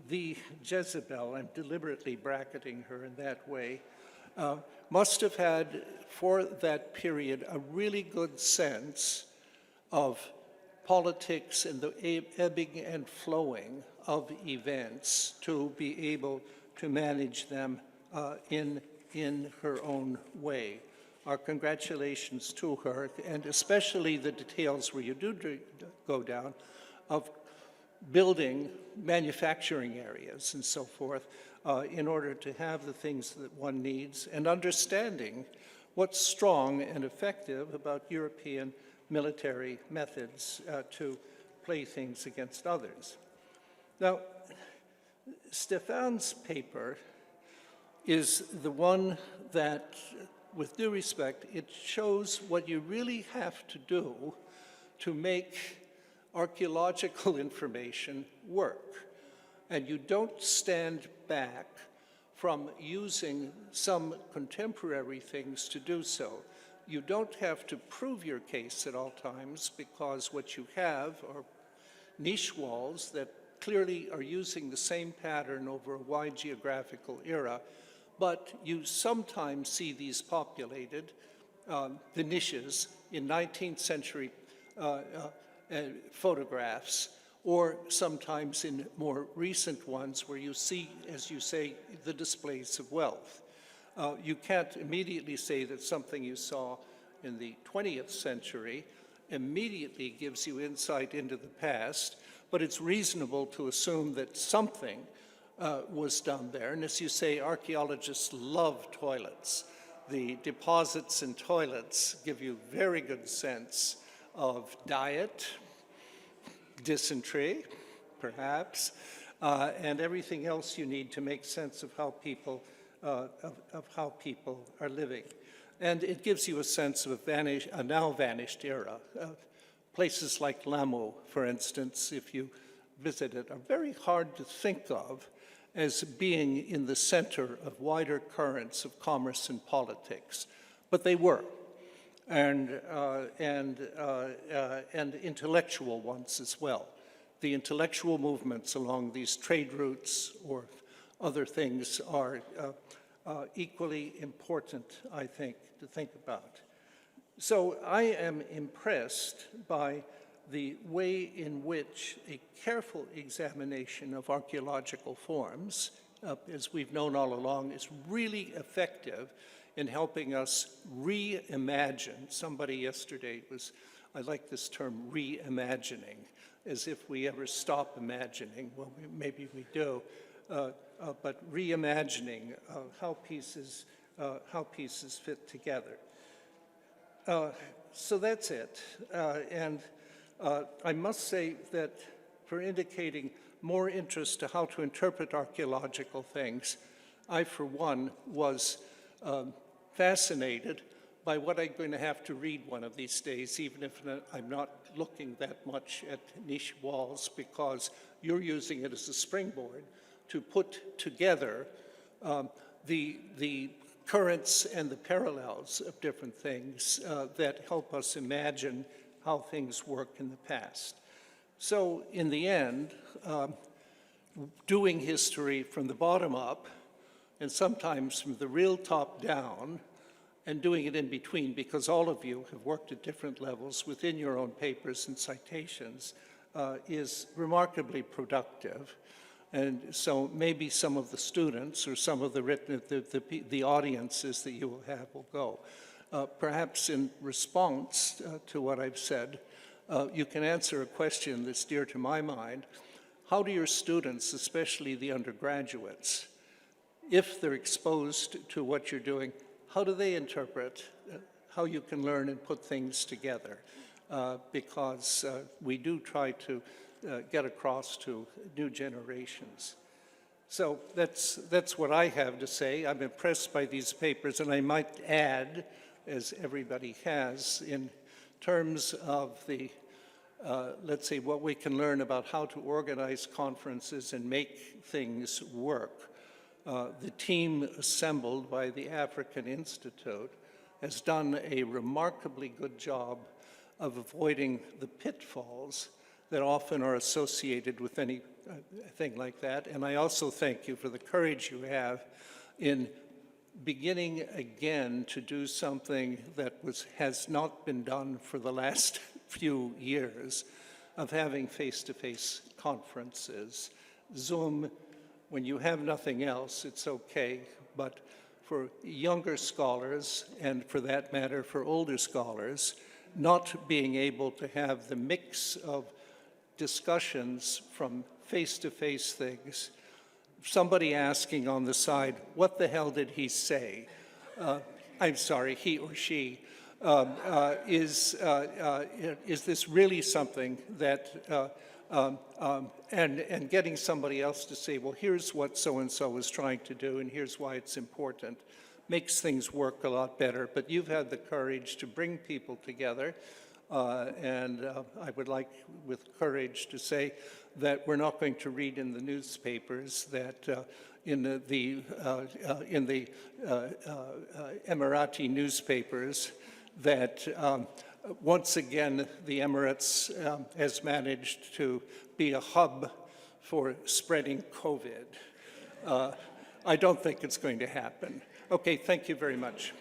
the Jezebel, I'm deliberately bracketing her in that way, must have had, for that period, a really good sense of politics and the ebbing and flowing of events to be able to manage them in her own way. Our congratulations to her, and especially the details where you do go down of building manufacturing areas and so forth in order to have the things that one needs, and understanding what's strong and effective about European military methods to play things against others. Now, Stéphane's paper is the one that, with due respect, it shows what you really have to do to make archaeological information work. And you don't stand back from using some contemporary things to do so. You don't have to prove your case at all times, because what you have are niche walls that clearly are using the same pattern over a wide geographical era, but you sometimes see these populated, the niches, in 19th century photographs, or sometimes in more recent ones where you see, as you say, the displays of wealth. You can't immediately say that something you saw in the 20th century immediately gives you insight into the past, but it's reasonable to assume that something was done there. And as you say, archaeologists love toilets. The deposits in toilets give you very good sense of diet, dysentery, perhaps, and everything else you need to make sense of how people are living. And it gives you a sense of a now vanished era. Places like Lamu, for instance, if you visit it, are very hard to think of as being in the center of wider currents of commerce and politics, but they were, and intellectual ones as well. The intellectual movements along these trade routes or other things are equally important, I think, to think about. So I am impressed by the way in which a careful examination of archaeological forms, as we've known all along, is really effective in helping us reimagine. Somebody yesterday was, I like this term, reimagining, as if we ever stop imagining. Well, maybe we do, but reimagining how pieces fit together. So that's it. And I must say that for indicating more interest to how to interpret archaeological things, I, for one, was fascinated by what I'm going to have to read one of these days, even if I'm not looking that much at niche walls, because you're using it as a springboard to put together the currents and the parallels of different things that help us imagine how things work in the past. So in the end, doing history from the bottom up, and sometimes from the real top down, and doing it in between, because all of you have worked at different levels within your own papers and citations, is remarkably productive. And so maybe some of the students or some of the audiences that you will have will go. Perhaps in response to what I've said, you can answer a question that's dear to my mind. How do your students, especially the undergraduates, if they're exposed to what you're doing, how do they interpret how you can learn and put things together? Because we do try to get across to new generations. So that's what I have to say. I'm impressed by these papers, and I might add, as everybody has, in terms of the, let's say, what we can learn about how to organize conferences and make things work. The team assembled by the African Institute has done a remarkably good job of avoiding the pitfalls that often are associated with anything like that. And I also thank you for the courage you have in beginning again to do something that has not been done for the last few years, of having face-to-face conferences. Zoom, when you have nothing else, it's okay, but for younger scholars, and for that matter, for older scholars, not being able to have the mix of discussions from face-to-face things, somebody asking on the side, what the hell did he say? I'm sorry, he or she. Is this really something that, and getting somebody else to say, well, here's what so-and-so is trying to do, and here's why it's important, makes things work a lot better. But you've had the courage to bring people together, and I would like, with courage, to say that we're not going to read in the newspapers that in the Emirati newspapers that once again the Emirates has managed to be a hub for spreading COVID. I don't think it's going to happen. Okay, thank you very much.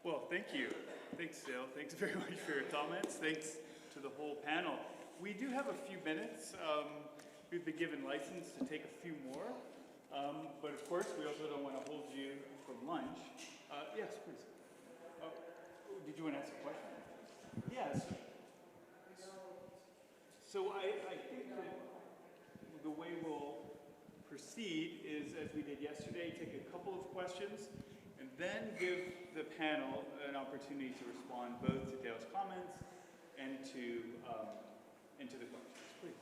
Well, thank you. Thanks, Dale. Thanks very much for your comments. Thanks to the whole panel. We do have a few minutes. We've been given license to take a few more. But of course, we also don't want to hold you from lunch. Yes, please. Did you want to ask a question? Yes. So I think that the way we'll proceed is, as we did yesterday, take a couple of questions and then give the panel an opportunity to respond both to Dale's comments and to the questions. Please.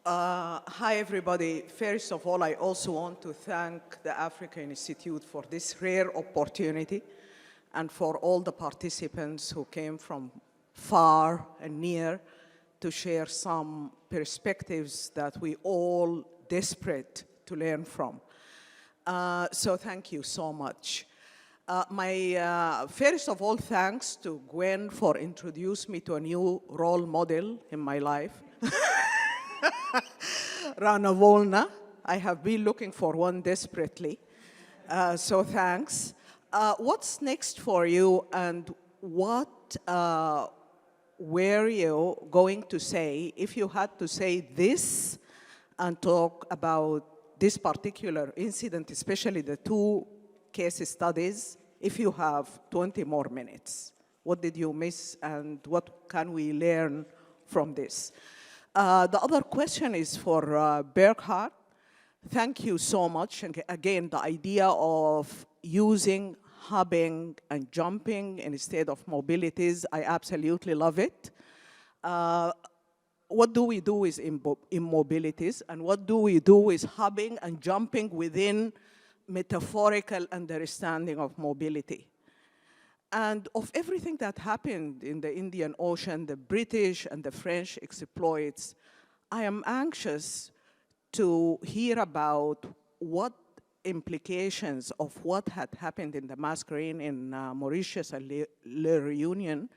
Hi, everybody. First of all, I also want to thank the Africa Institute for this rare opportunity and for all the participants who came from far and near to share some perspectives that we all desperate to learn from. So thank you so much. First of all, thanks to Gwyn for introducing me to a new role model in my life. Ranavalona. I have been looking for one desperately. So thanks. What's next for you, and what were you going to say if you had to say this and talk about this particular incident, especially the two case studies, if you have 20 more minutes? What did you miss, and what can we learn from this? The other question is for Burkhard. Thank you so much. And again, the idea of using hopping and jumping instead of mobilities, I absolutely love it. What do we do with immobilities, and what do we do with hopping and jumping within metaphorical understanding of mobility? And of everything that happened in the Indian Ocean, the British and the French exploits, I am anxious to hear about what implications of what had happened in the masquerade in Mauritius and Le Reunion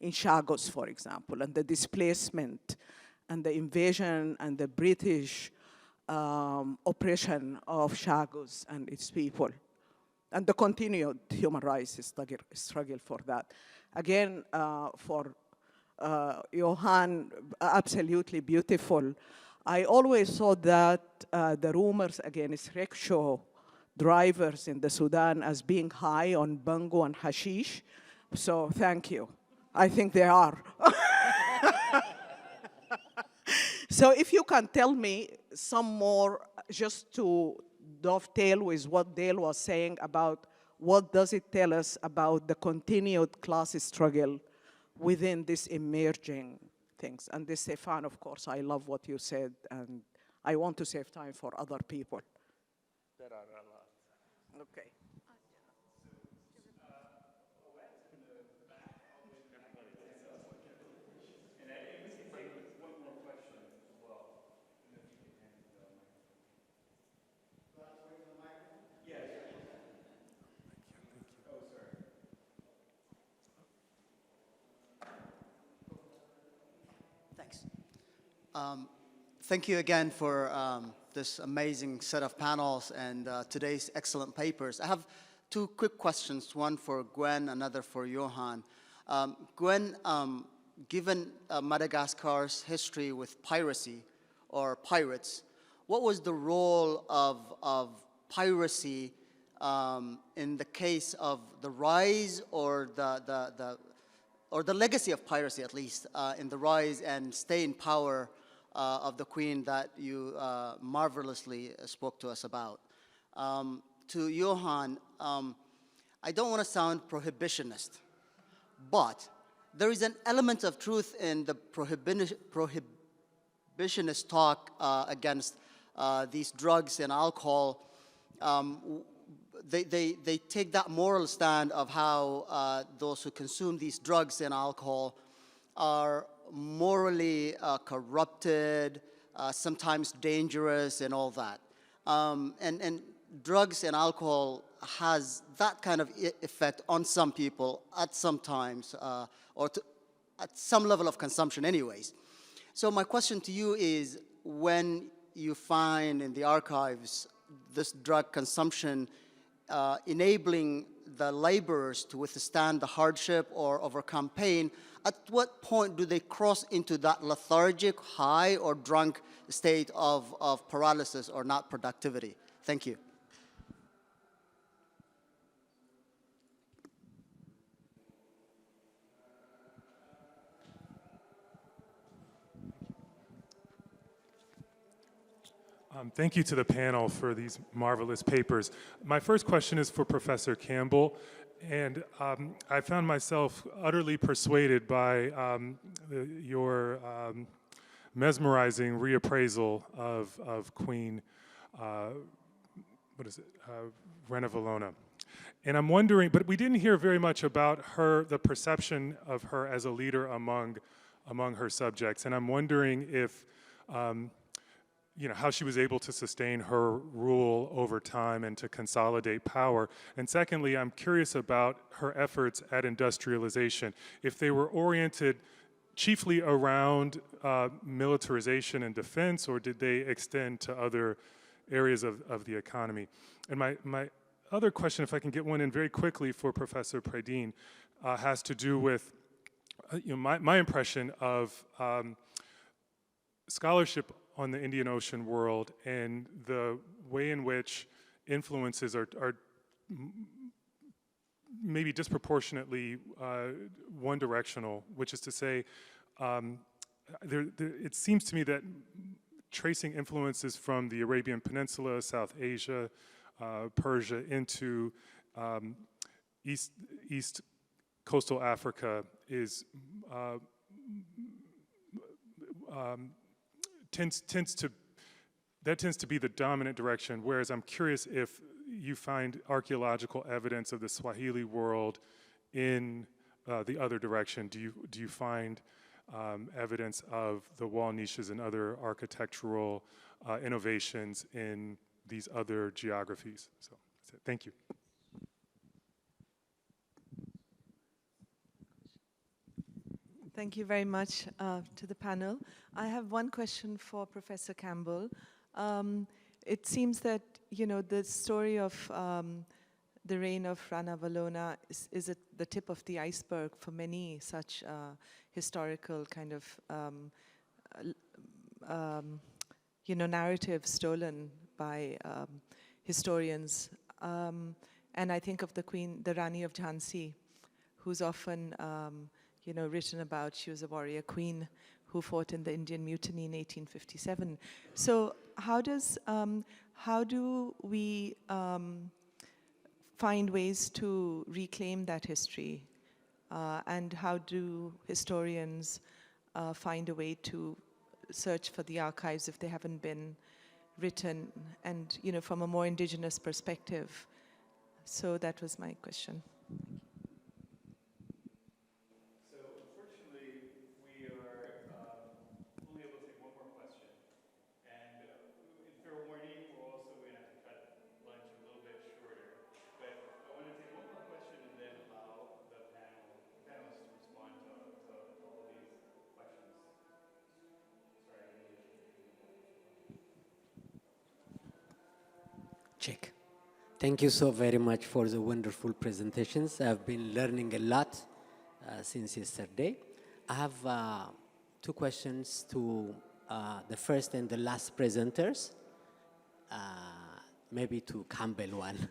in Chagos, for example, and the displacement and the invasion and the British oppression of Chagos and its people, and the continued human rights struggle for that. Again, for Johan, absolutely beautiful. I always thought that the rumors against rickshaw drivers in the Sudan as being high on bango and hashish, so thank you. I think they are. So if you can tell me some more, just to dovetail with what Dale was saying about what does it tell us about the continued class struggle within this emerging things. And this, Stéphane, of course, I love what you said, and I want to save time for other people. There are a lot. Okay. Thanks. Thank you again for this amazing set of panels and today's excellent papers. I have two quick questions, one for Gwyn, another for Johan. Gwyn, given Madagascar's history with piracy or pirates, what was the role of piracy in the case of the rise or the legacy of piracy, at least, in the rise and stay in power of the Queen that you marvelously spoke to us about? To Johan, I don't want to sound prohibitionist, but there is an element of truth in the prohibitionist talk against these drugs and alcohol. They take that moral stand of how those who consume these drugs and alcohol are morally corrupted, sometimes dangerous and all that. And drugs and alcohol has that kind of effect on some people at some times, or at some level of consumption anyways. So my question to you is, when you find in the archives this drug consumption enabling the laborers to withstand the hardship or overcome pain, at what point do they cross into that lethargic, high, or drunk state of paralysis or not productivity? Thank you. Thank you to the panel for these marvelous papers. My first question is for Professor Campbell, and I found myself utterly persuaded by your mesmerizing reappraisal of Queen, Ranavalona. And I'm wondering, but we didn't hear very much about her, the perception of her as a leader among her subjects, and I'm wondering if how she was able to sustain her rule over time and to consolidate power. And secondly, I'm curious about her efforts at industrialization. If they were oriented chiefly around militarization and defense, or did they extend to other areas of the economy? And my other question, if I can get one in very quickly for Professor Pradines, has to do with my impression of scholarship on the Indian Ocean world and the way in which influences are maybe disproportionately one-directional, which is to say, it seems to me that tracing influences from the Arabian Peninsula, South Asia, Persia into East coastal Africa is tends to be the dominant direction, whereas I'm curious if you find archaeological evidence of the Swahili world in the other direction. Do you find evidence of the wall niches and other architectural innovations in these other geographies? So that's it. Thank you. Thank you very much to the panel. I have one question for Professor Campbell. It seems that, the story of the reign of Ranavalona is at the tip of the iceberg for many such historical kind of, narratives stolen by historians. And I think of the Queen, the Rani of Jhansi, who's often written about. She was a warrior queen who fought in the Indian Mutiny in 1857. So how do we find ways to reclaim that history? And how do historians find a way to search for the archives if they haven't been written, and from a more indigenous perspective? So that was my question. Check. Thank you so very much for the wonderful presentations. I've been learning a lot since yesterday. I have two questions to the first and the last presenters, maybe to Campbell one.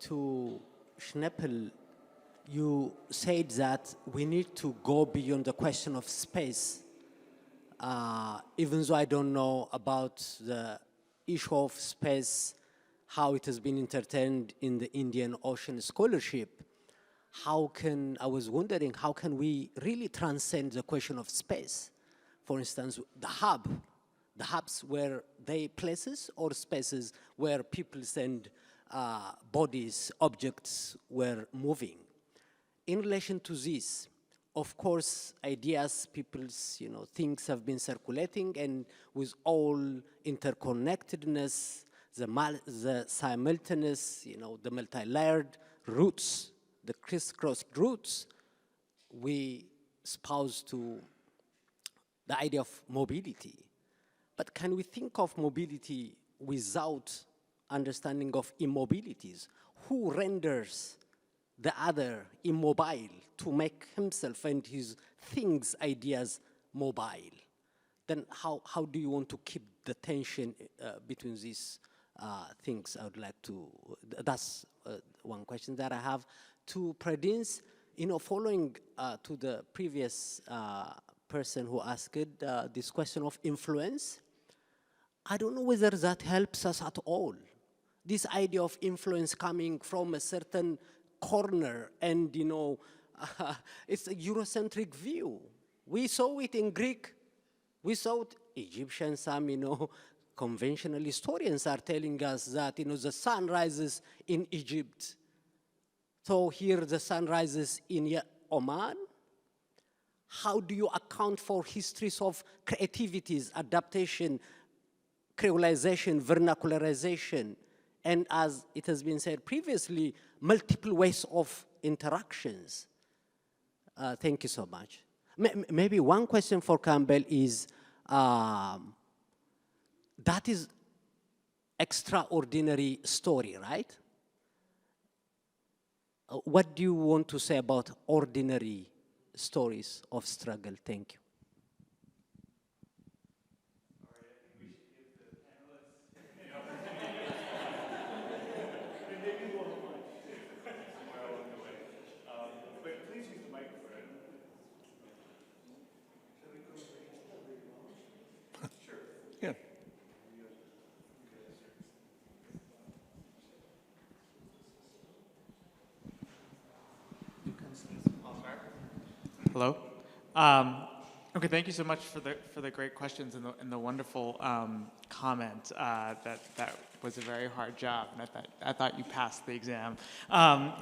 To Schnepel, you said that we need to go beyond the question of space, even though I don't know about the issue of space, how it has been entertained in the Indian Ocean scholarship. I was wondering, how can we really transcend the question of space? For instance, the hubs were they places or spaces where people and bodies, objects were moving? In relation to this, of course, ideas, people's, things have been circulating, and with all interconnectedness, the simultaneous, the multi-layered roots, the crisscrossed roots, we espouse to the idea of mobility. But can we think of mobility without understanding of immobilities? Who renders the other immobile to make himself and his things, ideas, mobile? Then how do you want to keep the tension between these things? I would like to, that's one question that I have. To Pradines, following to the previous person who asked this question of influence, I don't know whether that helps us at all. This idea of influence coming from a certain corner, and it's a Eurocentric view. We saw it in Greek, we saw it Egyptian. Some conventional historians are telling us that the sun rises in Egypt. So here the sun rises in Oman. how do you account for histories of creativities, adaptation, creolization, vernacularization, and as it has been said previously, multiple ways of interactions? Thank you so much. Maybe one question for Campbell is, that is extraordinary story, right? What do you want to say about ordinary stories of struggle? Thank you. But please use the microphone. Sure. Yeah. Hello. Okay, thank you so much for the great questions and the wonderful comment. That was a very hard job, and I thought you passed the exam. I'll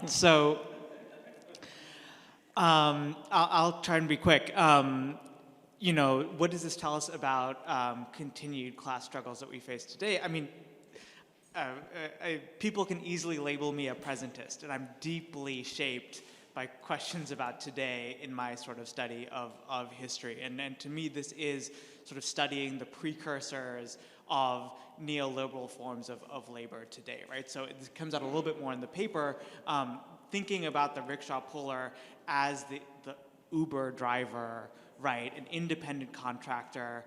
try and be quick. You know, what does this tell us about continued class struggles that we face today? I mean, people can easily label me a presentist, and I'm deeply shaped by questions about today in my sort of study of history. And to me, this is sort of studying the precursors of neoliberal forms of labor today, right? So it comes out a little bit more in the paper, thinking about the rickshaw puller as the Uber driver, right? An independent contractor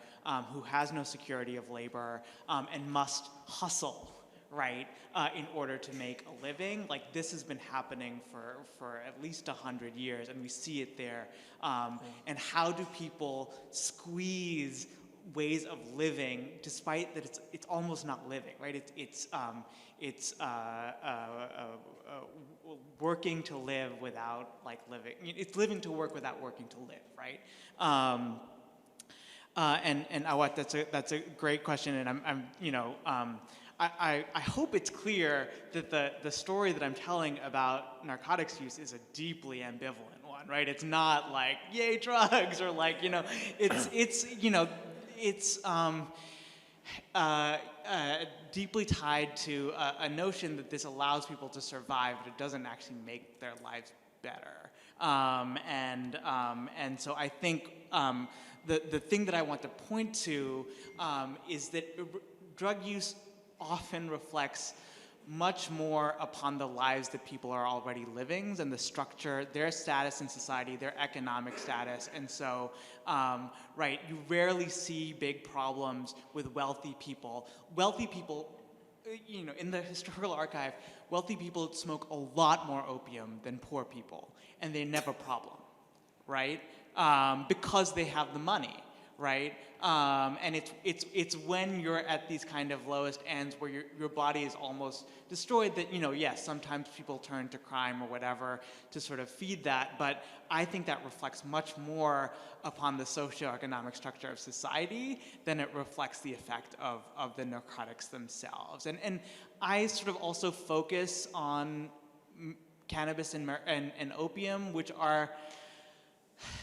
who has no security of labor and must hustle, right, in order to make a living. Like, this has been happening for at least 100 years, and we see it there. And how do people squeeze ways of living, despite that it's almost not living, right? It's working to live without like living. It's living to work without working to live, right? And Awad, that's a great question, and I'm you know. I hope it's clear that the story that I'm telling about narcotics use is a deeply ambivalent one, right? It's not like, yay, drugs, or like, you know, it's you know, it's deeply tied to a notion that this allows people to survive, but it doesn't actually make their lives better. And so I think the thing that I want to point to is that drug use often reflects much more upon the lives that people are already living and the structure, their status in society, their economic status. And so, right, you rarely see big problems with wealthy people. Wealthy people, you know, in the historical archive, wealthy people smoke a lot more opium than poor people, and they never have a problem, right? Because they have the money. Right, and it's when you're at these kind of lowest ends where your body is almost destroyed that, you know, yes, sometimes people turn to crime or whatever to sort of feed that, but I think that reflects much more upon the socioeconomic structure of society than it reflects the effect of the narcotics themselves. And I sort of also focus on cannabis and opium, which are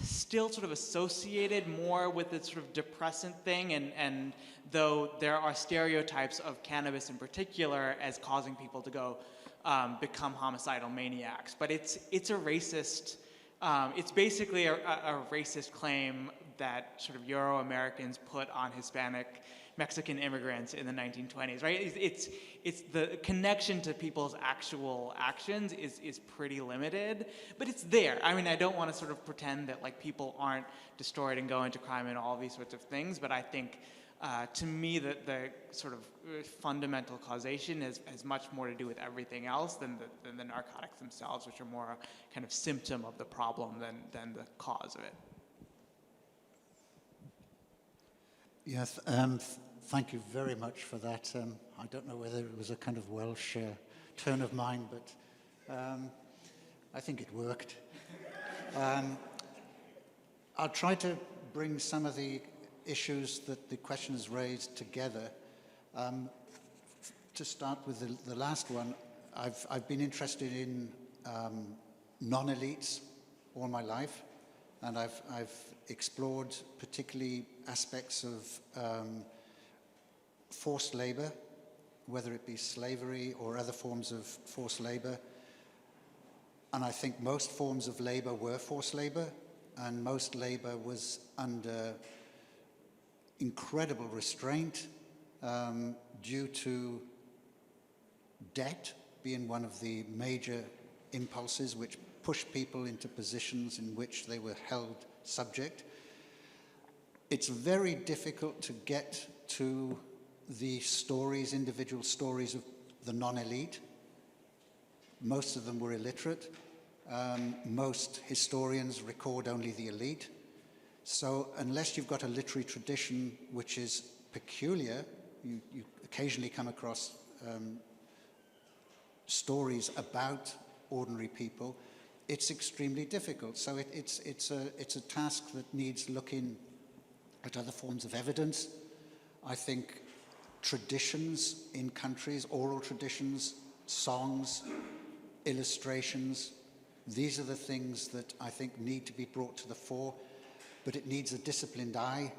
still sort of associated more with this sort of depressant thing, and though there are stereotypes of cannabis in particular as causing people to go become homicidal maniacs, but it's a racist, it's basically a racist claim that sort of Euro-Americans put on Hispanic Mexican immigrants in the 1920s, right? It's the connection to people's actual actions is pretty limited, but it's there. I mean, I don't want to sort of pretend that like people aren't destroyed and go into crime and all these sorts of things, but I think to me the sort of fundamental causation has much more to do with everything else than the narcotics themselves, which are more a kind of symptom of the problem than the cause of it. Yes, thank you very much for that. I don't know whether it was a kind of Welsh turn of mind, but I think it worked. I'll try to bring some of the issues that the questions raised together. To start with the last one, I've been interested in non-elites all my life. and I've explored particularly aspects of forced labor, whether it be slavery or other forms of forced labor. And I think most forms of labor were forced labor, and most labor was under incredible restraint due to debt being one of the major impulses which pushed people into positions in which they were held subject. It's very difficult to get to the stories, individual stories of the non-elite. Most of them were illiterate. Most historians record only the elite. So unless you've got a literary tradition which is peculiar, you occasionally come across stories about ordinary people, it's extremely difficult. So it's a task that needs looking at other forms of evidence. I think traditions in countries, oral traditions, songs, illustrations, these are the things that I think need to be brought to the fore, but it needs a disciplined eye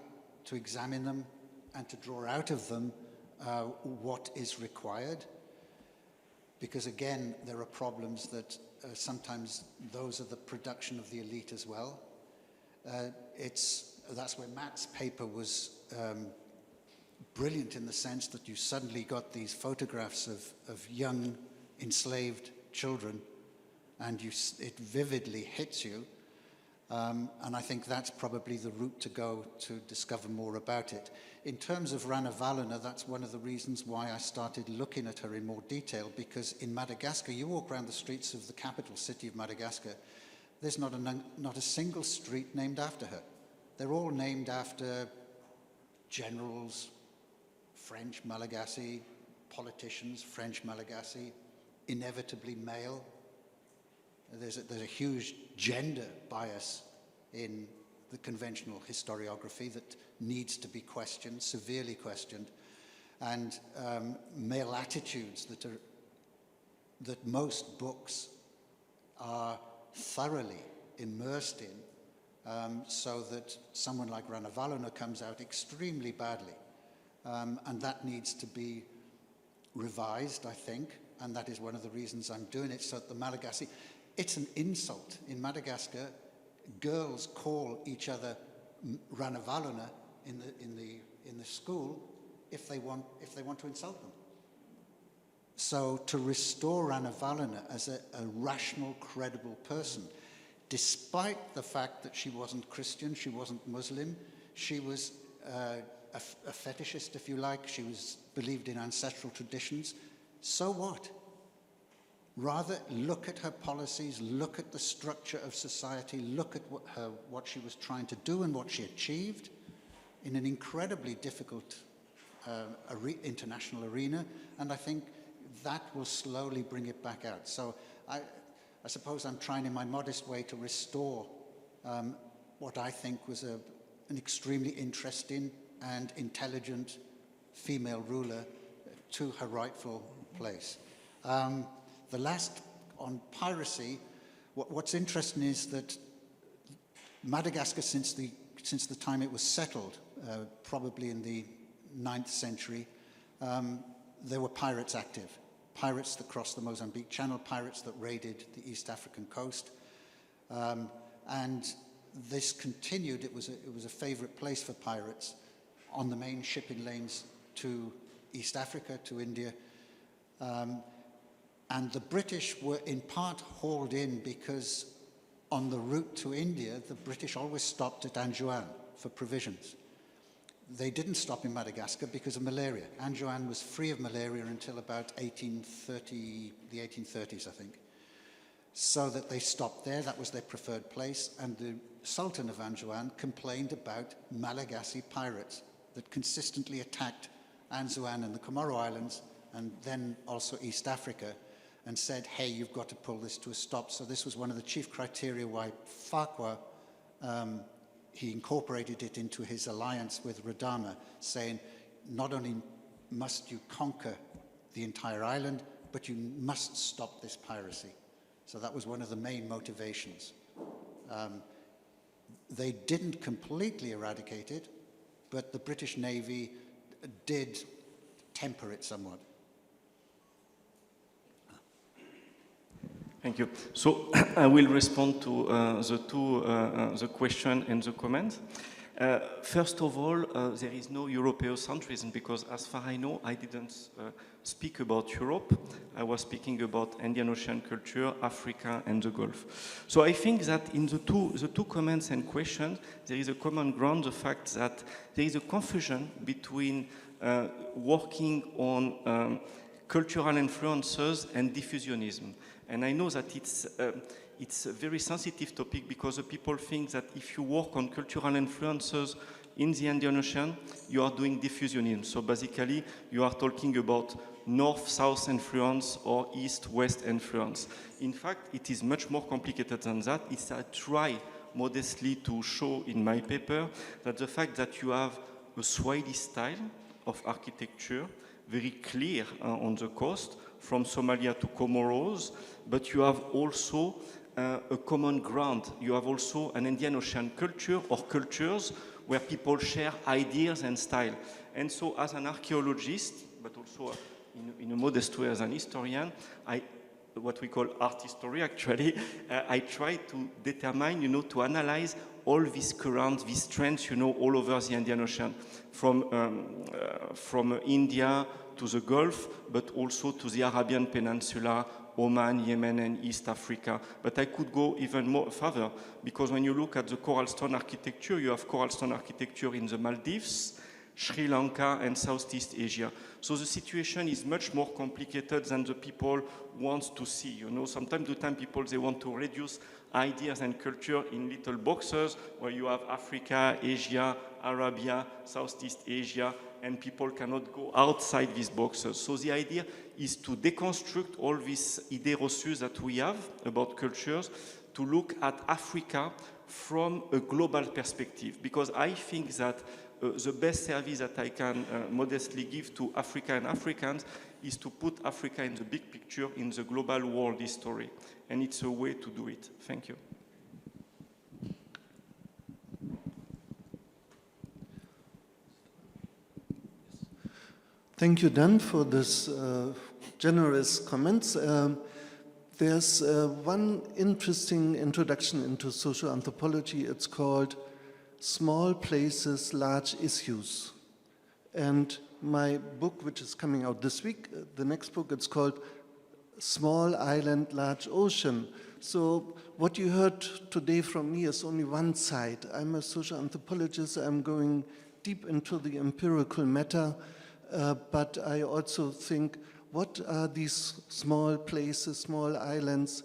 to examine them and to draw out of them what is required. Because again, there are problems that sometimes those are the production of the elite as well. That's where Matt's paper was brilliant, in the sense that you suddenly got these photographs of young enslaved children, and it vividly hits you. And I think that's probably the route to go to discover more about it. In terms of Ranavalona, that's one of the reasons why I started looking at her in more detail, because in Madagascar, you walk around the streets of the capital city of Madagascar, there's not a single street named after her. They're all named after generals, French Malagasy, politicians, French Malagasy, inevitably male. There's a huge gender bias in the conventional historiography that needs to be questioned, severely questioned, and male attitudes that most books are thoroughly immersed in, so that someone like Ranavalona comes out extremely badly. And that needs to be revised, I think, and that is one of the reasons I'm doing it. So that the Malagasy, it's an insult. In Madagascar, girls call each other Ranavalona in the school if they want to insult them. So to restore Ranavalona as a rational, credible person, despite the fact that she wasn't Christian, she wasn't Muslim, she was a fetishist, if you like, she believed in ancestral traditions, so what? Rather, look at her policies, look at the structure of society, look at what she was trying to do and what she achieved in an incredibly difficult international arena, and I think that will slowly bring it back out. So I suppose I'm trying in my modest way to restore what I think was an extremely interesting and intelligent female ruler to her rightful place. The last, on piracy, what's interesting is that Madagascar, since the time it was settled, probably in the 9th century, there were pirates active. Pirates that crossed the Mozambique Channel, pirates that raided the East African coast. And this continued. It was a favorite place for pirates on the main shipping lanes to East Africa, to India. And the British were in part hauled in because on the route to India, the British always stopped at Anjouan for provisions. They didn't stop in Madagascar because of malaria. Anjouan was free of malaria until about the 1830s, I think. So that they stopped there, that was their preferred place, and the Sultan of Anjouan complained about Malagasy pirates that consistently attacked Anjouan and the Comoro Islands, and then also East Africa, and said, hey, you've got to pull this to a stop. So this was one of the chief criteria why Farquhar, he incorporated it into his alliance with Radama, saying, not only must you conquer the entire island, but you must stop this piracy. So that was one of the main motivations. they didn't completely eradicate it, but the British Navy did temper it somewhat. Thank you. So I will respond to the question and the comment. First of all, there is no Europeocentrism because, as far as I know, I didn't speak about Europe. I was speaking about Indian Ocean culture, Africa, and the Gulf. So I think that in the two comments and questions, there is a common ground, the fact that there is a confusion between working on cultural influences and diffusionism. And I know that it's a very sensitive topic because the people think that if you work on cultural influences in the Indian Ocean, you are doing diffusionism. So basically, you are talking about north-south influence or east-west influence. In fact, it is much more complicated than that. It's I try modestly to show in my paper that the fact that you have a Swahili style of architecture, very clear on the coast, from Somalia to Comoros, but you have also a common ground. You have also an Indian Ocean culture or cultures where people share ideas and style. And so as an archaeologist, but also in a modest way as an historian, what we call art history actually, I try to determine, to analyze all these currents, these trends, all over the Indian Ocean, from India to the Gulf, but also to the Arabian Peninsula, Oman, Yemen, and East Africa. But I could go even more further, because when you look at the coral stone architecture, you have coral stone architecture in the Maldives, Sri Lanka, and Southeast Asia. So the situation is much more complicated than the people want to see. Sometimes to time people, they want to reduce ideas and culture in little boxes where you have Africa, Asia, Arabia, Southeast Asia, and people cannot go outside these boxes. So the idea is to deconstruct all these idées reçues that we have about cultures, to look at Africa from a global perspective, because I think that the best service that I can modestly give to Africa and Africans is to put Africa in the big picture in the global world history. And it's a way to do it. Thank you. Thank you, Dan, for this generous comments. There's one interesting introduction into social anthropology. It's called Small Places, Large Issues. And my book, which is coming out this week, the next book, it's called Small Island, Large Ocean. So what you heard today from me is only one side. I'm a social anthropologist. I'm going deep into the empirical matter. But I also think, what are these small places, small islands,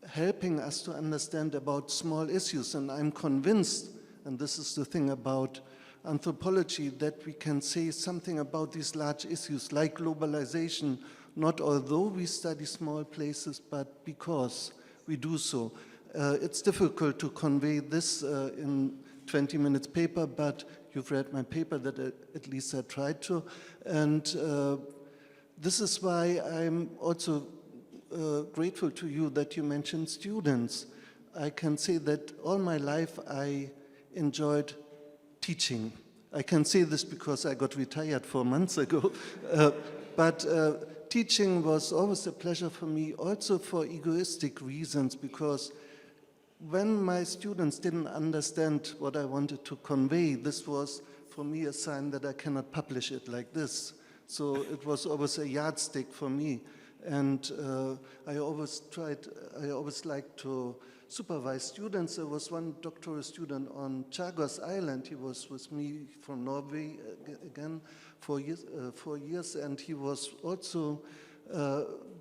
helping us to understand about small issues? And I'm convinced, and this is the thing about anthropology, that we can say something about these large issues like globalization, not although we study small places, but because we do so. It's difficult to convey this in 20 minutes paper, but you've read my paper, that at least I tried to. And this is why I'm also grateful to you that you mentioned students. I can say that all my life I enjoyed teaching. I can say this because I got retired 4 months ago. But teaching was always a pleasure for me, also for egoistic reasons, because when my students didn't understand what I wanted to convey, this was for me a sign that I cannot publish it like this. So it was always a yardstick for me. And I always liked to supervise students. There was one doctoral student on Chagos Island. He was with me from Norway again for 4 years, and he was also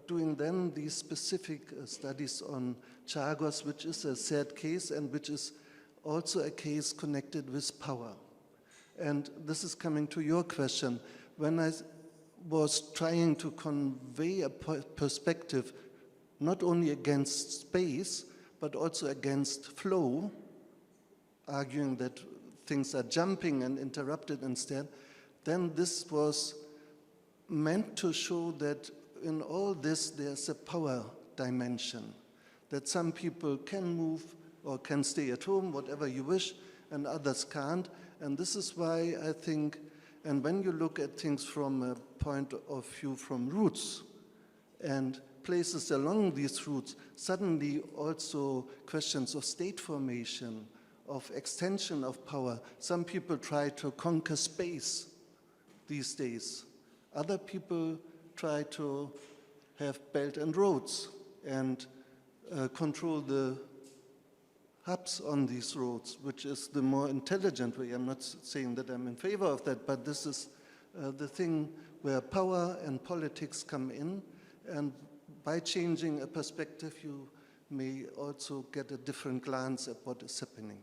doing then these specific studies on Chagos, which is a sad case and which is also a case connected with power. And this is coming to your question. When I was trying to convey a perspective not only against space, but also against flow, arguing that things are jumping and interrupted instead, then this was meant to show that in all this there's a power dimension, that some people can move or can stay at home, whatever you wish, and others can't. And this is why I think, and when you look at things from a point of view from roots and places along these routes, suddenly also questions of state formation, of extension of power. Some people try to conquer space these days. Other people try to have belt and roads and control the hubs on these roads, which is the more intelligent way. I'm not saying that I'm in favor of that, but this is the thing where power and politics come in, and by changing a perspective, you may also get a different glance at what is happening.